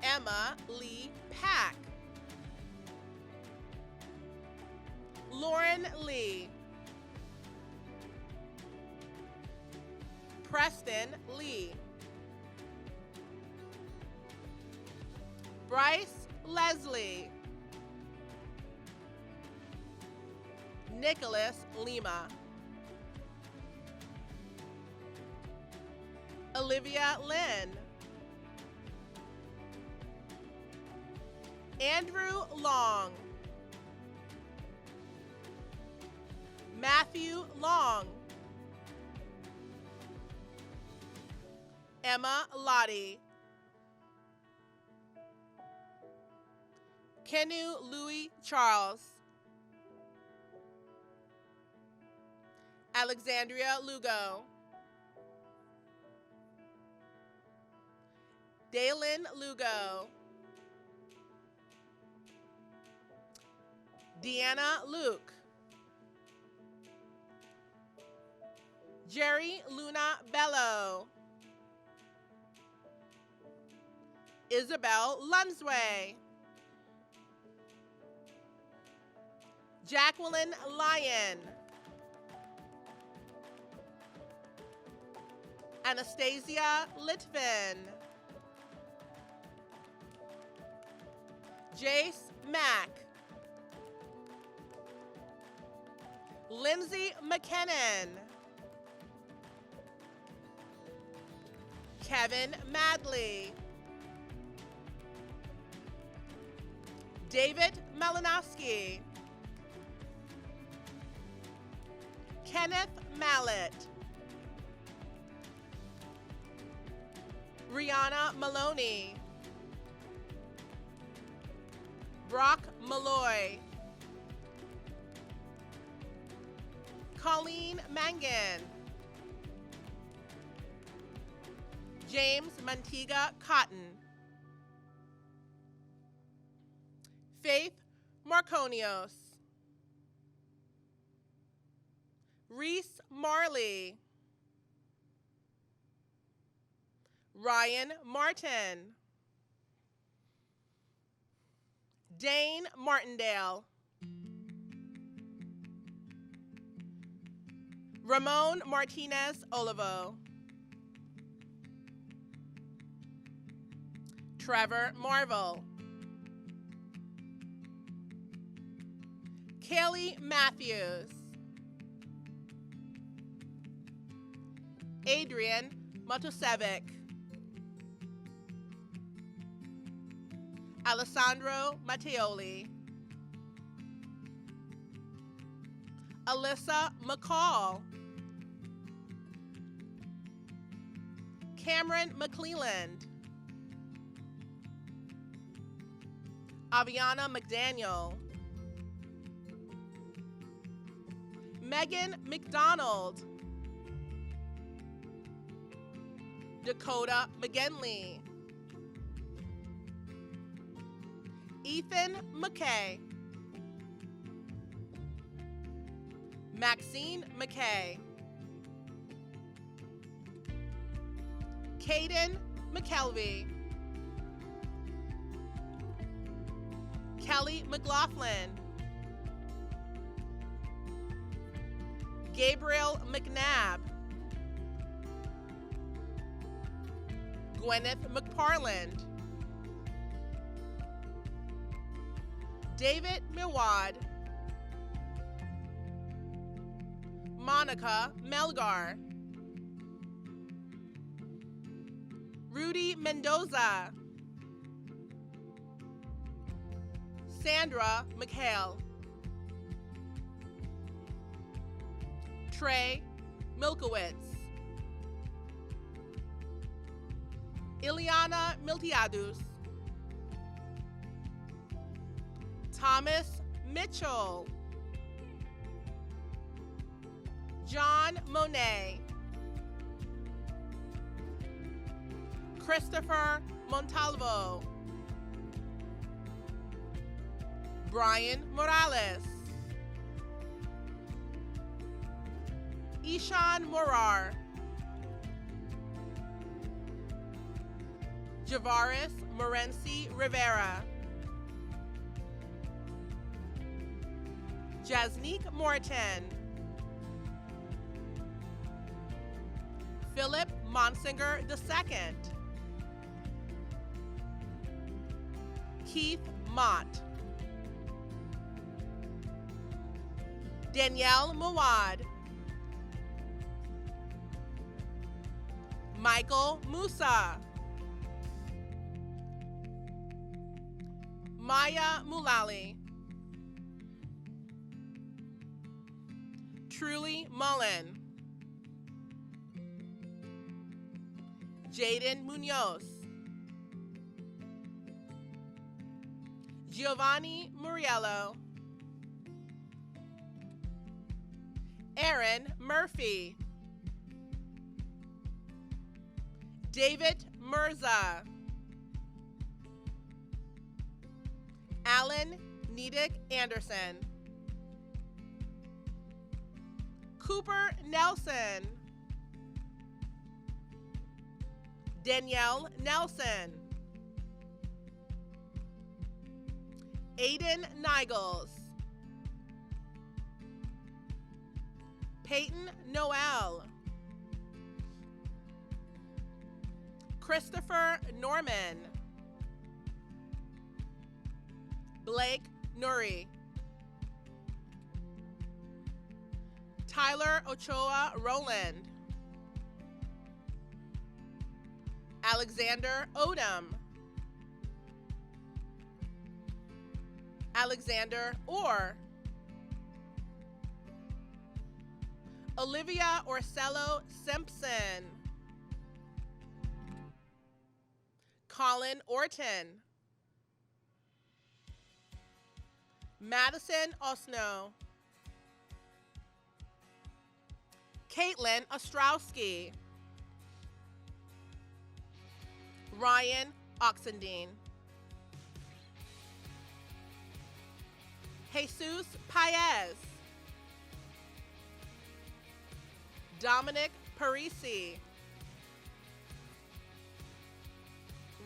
Emma Lee Pack, Lauren Lee, Preston Lee, Bryce Leslie, Nicholas Lima, Olivia Lynn, Andrew Long, Matthew Long, Emma Lottie, Kenu Louis Charles, Alexandria Lugo, Dalen Lugo, Deanna Luke, Jerry Luna Bello, Isabel Lunsway, Jacqueline Lyon, Anastasia Litvin, Jace Mack, Lindsay McKinnon, Kevin Madley, David Malinowski, Kenneth Mallett, Rihanna Maloney, Brock Malloy, Colleen Mangan, James Mantiga Cotton, Faith Marconios, Reese Marley, Ryan Martin, Dane Martindale, Ramon Martinez Olivo, Trevor Marvel, Kaylee Matthews, Adrian Matosevic, Alessandro Matteoli, Alyssa McCall, Cameron McClelland, Aviana McDaniel, Megan McDonald, Dakota McGinley, Ethan McKay, Maxine McKay, Caden McKelvey, Kelly McLaughlin, Gabriel McNabb, Gwyneth McParland, David Miwad, Monica Melgar, Rudy Mendoza, Sandra McHale, Trey Milkowitz, Ileana Miltiadus, Thomas Mitchell, John Monet, Christopher Montalvo, Brian Morales, Ishan Morar, Javaris Morenci Rivera, Jasnique Morton, Philip Monsinger II, Keith Mott, Danielle Mawad, Michael Musa, Maya Mulali, Truly Mullen, Jaden Munoz, Giovanni Muriello, Aaron Murphy, David Mirza, Alan Nedick Anderson, Cooper Nelson, Danielle Nelson, Aiden Nigels, Peyton Noel, Christopher Norman, Blake Nuri, Tyler Ochoa Rowland, Alexander Odom, Alexander Orr, Olivia Orsello Simpson, Colin Orton, Madison Osno, Caitlin Ostrowski, Ryan Oxendine, Jesus Paez, Dominic Parisi,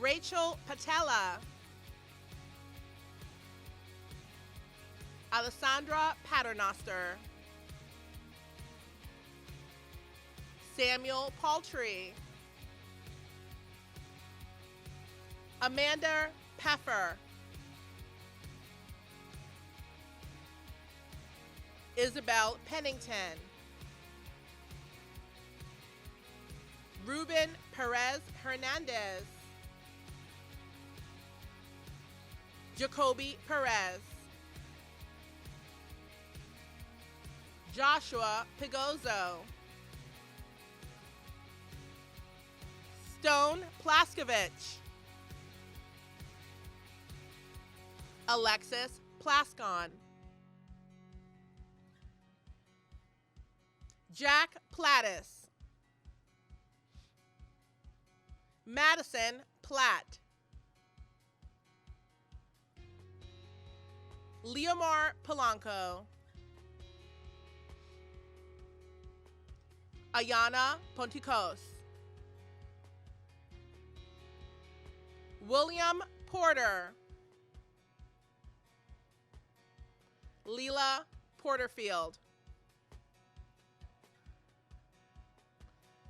Rachel Patella, Alessandra Paternoster, Samuel Paltry, Amanda Peffer, Isabel Pennington, Ruben Perez Hernandez, Jacoby Perez, Joshua Pigozzo, Stone Plaskovich, Alexis Plaskon, Jack Plattis, Madison Platt, Leomar Polanco, Ayana Ponticos, William Porter, Leela Porterfield,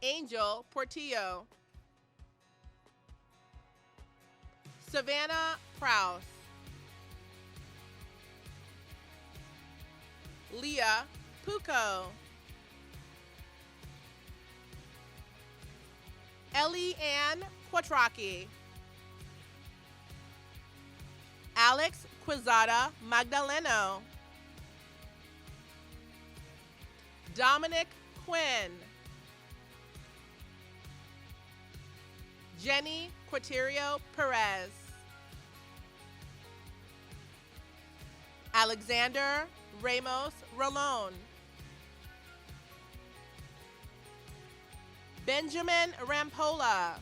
Angel Portillo, Savannah Prouse, Leah Pucco, Ellie Ann Quattrocki, Alex Quizada Magdaleno, Dominic Quinn, Jenny Quaterio Perez, Alexander Ramos Rolón, Benjamin Rampola,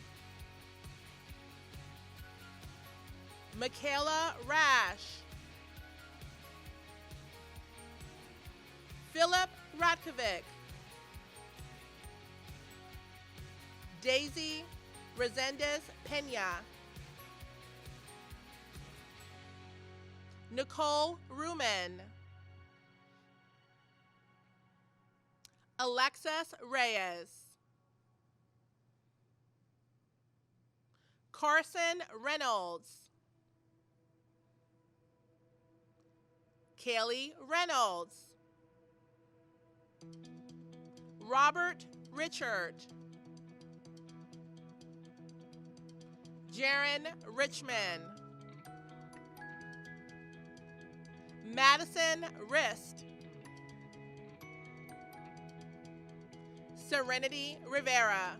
Michaela Rash, Philip Ratkovic, Daisy Resendez Pena, Nicole Rumen, Alexis Reyes, Carson Reynolds, Kaylee Reynolds, Robert Richard, Jaron Richmond, Madison Rist, Serenity Rivera,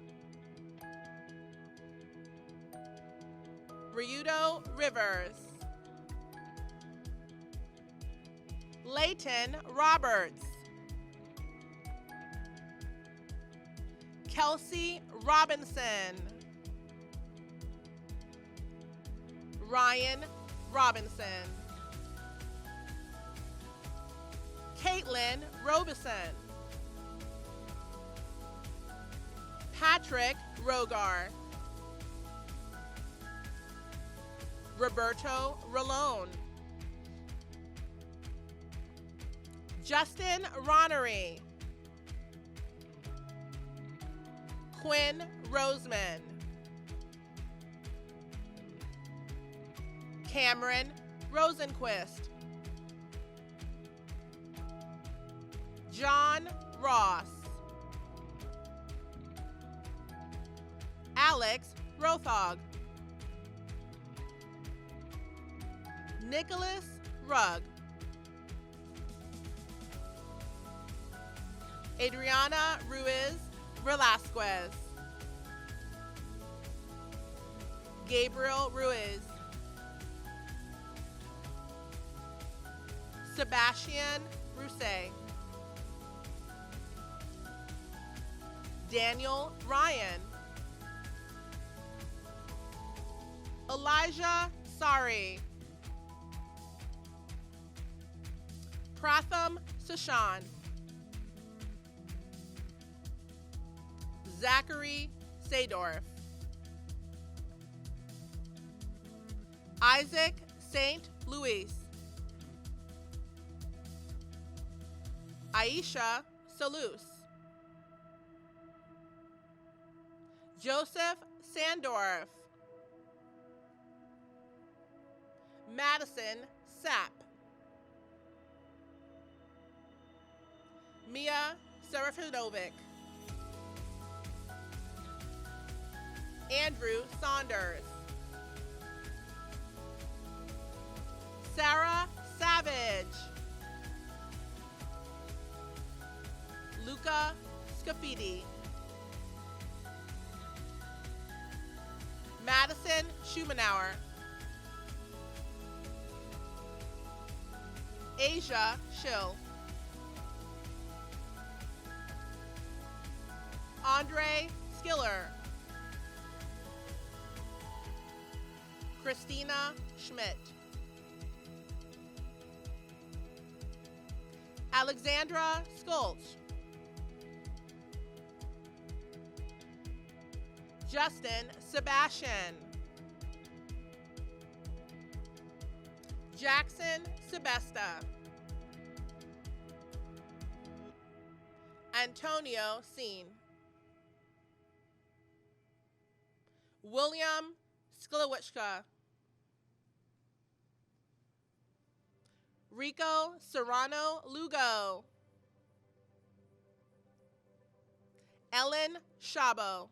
Ryudo Rivers, Layton Roberts, Kelsey Robinson, Ryan Robinson, Caitlin Robeson, Patrick Rogar, Roberto Rolón, Justin Ronnery, Quinn Roseman, Cameron Rosenquist, John Ross, Alex Rothog, Nicholas Rugg, Adriana Ruiz Velasquez, Gabriel Ruiz, Sebastian Rousset, Daniel Ryan, Elijah Sari, Pratham Sushan, Zachary Sadorf, Isaac St. Louis, Aisha Salus, Joseph Sandorf, Madison Sapp, Mia Serafinovic, Andrew Saunders, Sarah Savage, Luca Scafidi, Madison Schumanauer, Asia Schill, Andre Skiller, Christina Schmidt, Alexandra Skolch, Justin Sebastian, Jackson Sebesta, Antonio Seen, William Sklowiczka, Rico Serrano Lugo, Ellen Shabo,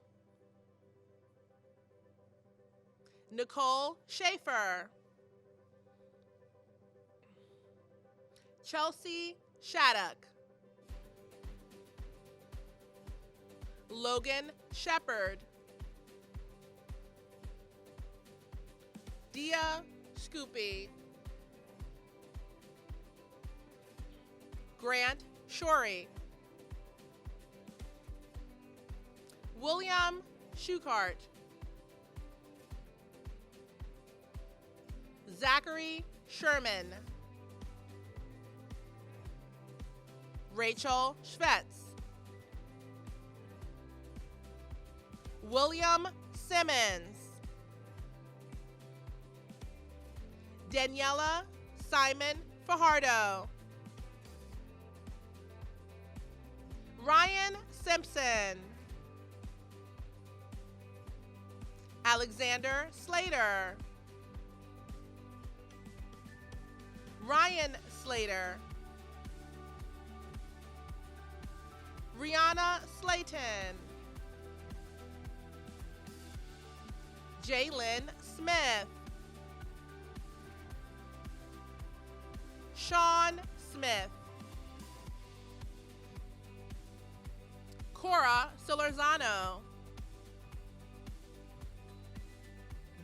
Nicole Schaefer, Chelsea Shattuck, Logan Shepard, Dia Scoopy, Grant Shorey, William Schuchart, Zachary Sherman, Rachel Schvetz, William Simmons, Daniela Simon Fajardo, Ryan Simpson, Alexander Slater, Ryan Slater, Rihanna Slayton, Jalen Smith, Sean Smith, Cora Solorzano,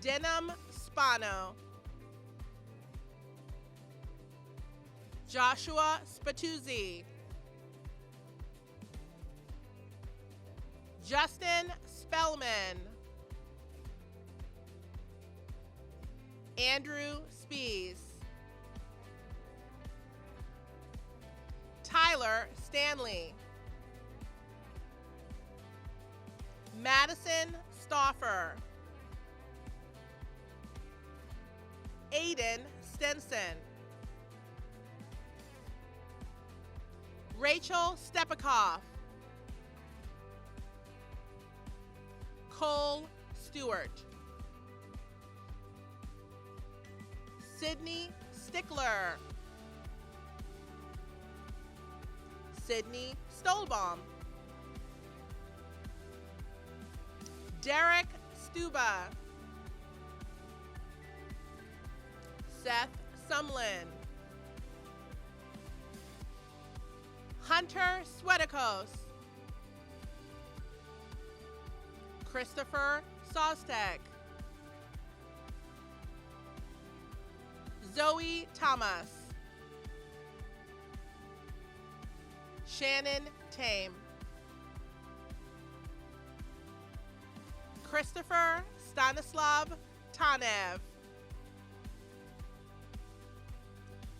Denham Spano, Joshua Spatuzzi, Justin Spellman, Andrew Spees, Tyler Stanley, Madison Stauffer, Aiden Stenson, Rachel Stepikoff, Cole Stewart, Sydney Stickler, Sydney Stolbaum, Derek Stuba, Seth Sumlin, Hunter Swetikos, Christopher Sostek, Zoe Thomas, Shannon Tame, Christopher Stanislav Tanev,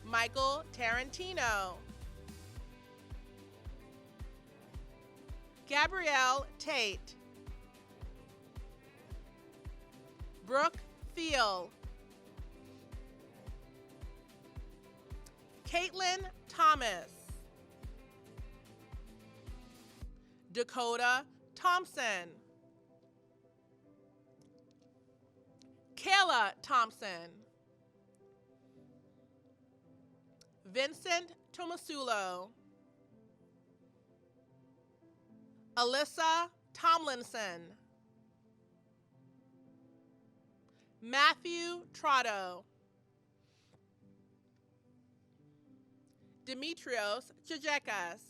Michael Tarantino, Gabrielle Tate, Brooke Thiel, Caitlin Thomas, Dakota Thompson, Kayla Thompson, Vincent Tomasulo, Alyssa Tomlinson, Matthew Trotto, Dimitrios Jajekas,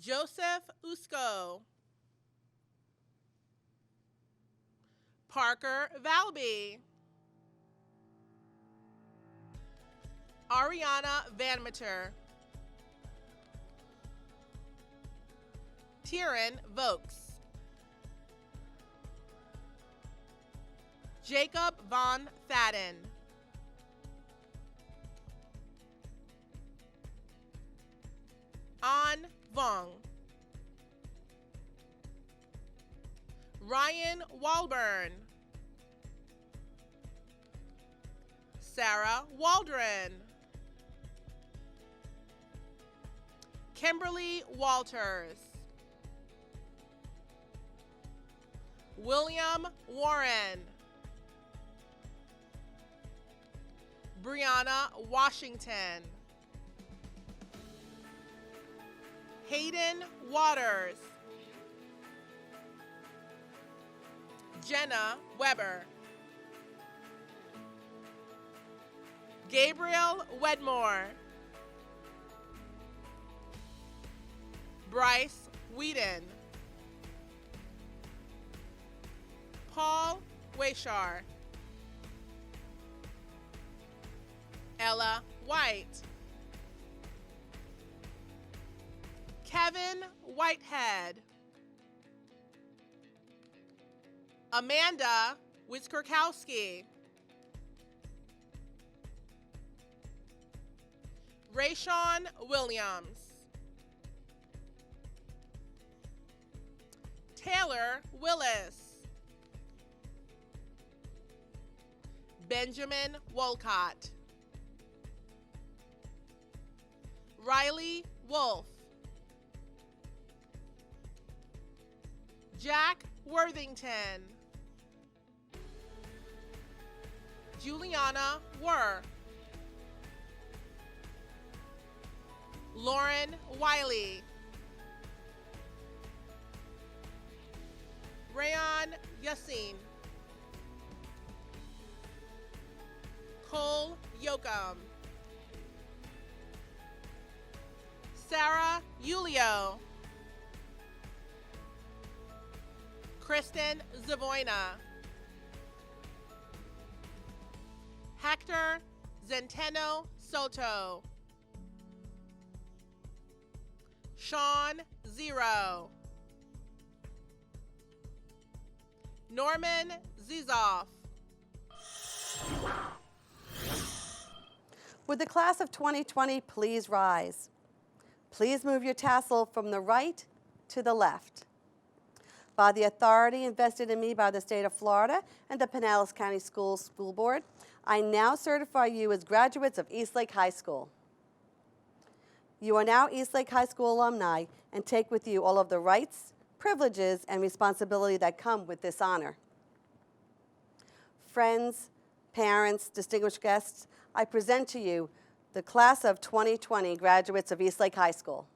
Joseph Usko, Parker Valby, Ariana Vanmeter, Tyron Vokes, Jacob Von Fadden, An Vong, Ryan Walburn, Sarah Waldron, Kimberly Walters, William Warren, Brianna Washington, Hayden Waters, Jenna Weber, Gabriel Wedmore, Bryce Whedon, Paul Wayshar, Ella White, Kevin Whitehead, Amanda Wiskorkowski, Rayshawn Williams, Taylor Willis, Benjamin Wolcott, Riley Wolf, Jack Worthington, Juliana Wurr, Lauren Wiley, Rayon Yassin, Cole Yoakum, Sarah Julio, Kristen Zavoina, Hector Zenteno Soto, Sean Zero, Norman Zizoff. Would the class of 2020 please rise? Please move your tassel from the right to the left. By the authority invested in me by the state of Florida and the Pinellas County Schools School Board, I now certify you as graduates of Eastlake High School. You are now Eastlake High School alumni and take with you all of the rights, privileges, and responsibility that come with this honor. Friends, parents, distinguished guests, I present to you the class of 2020 graduates of Eastlake High School.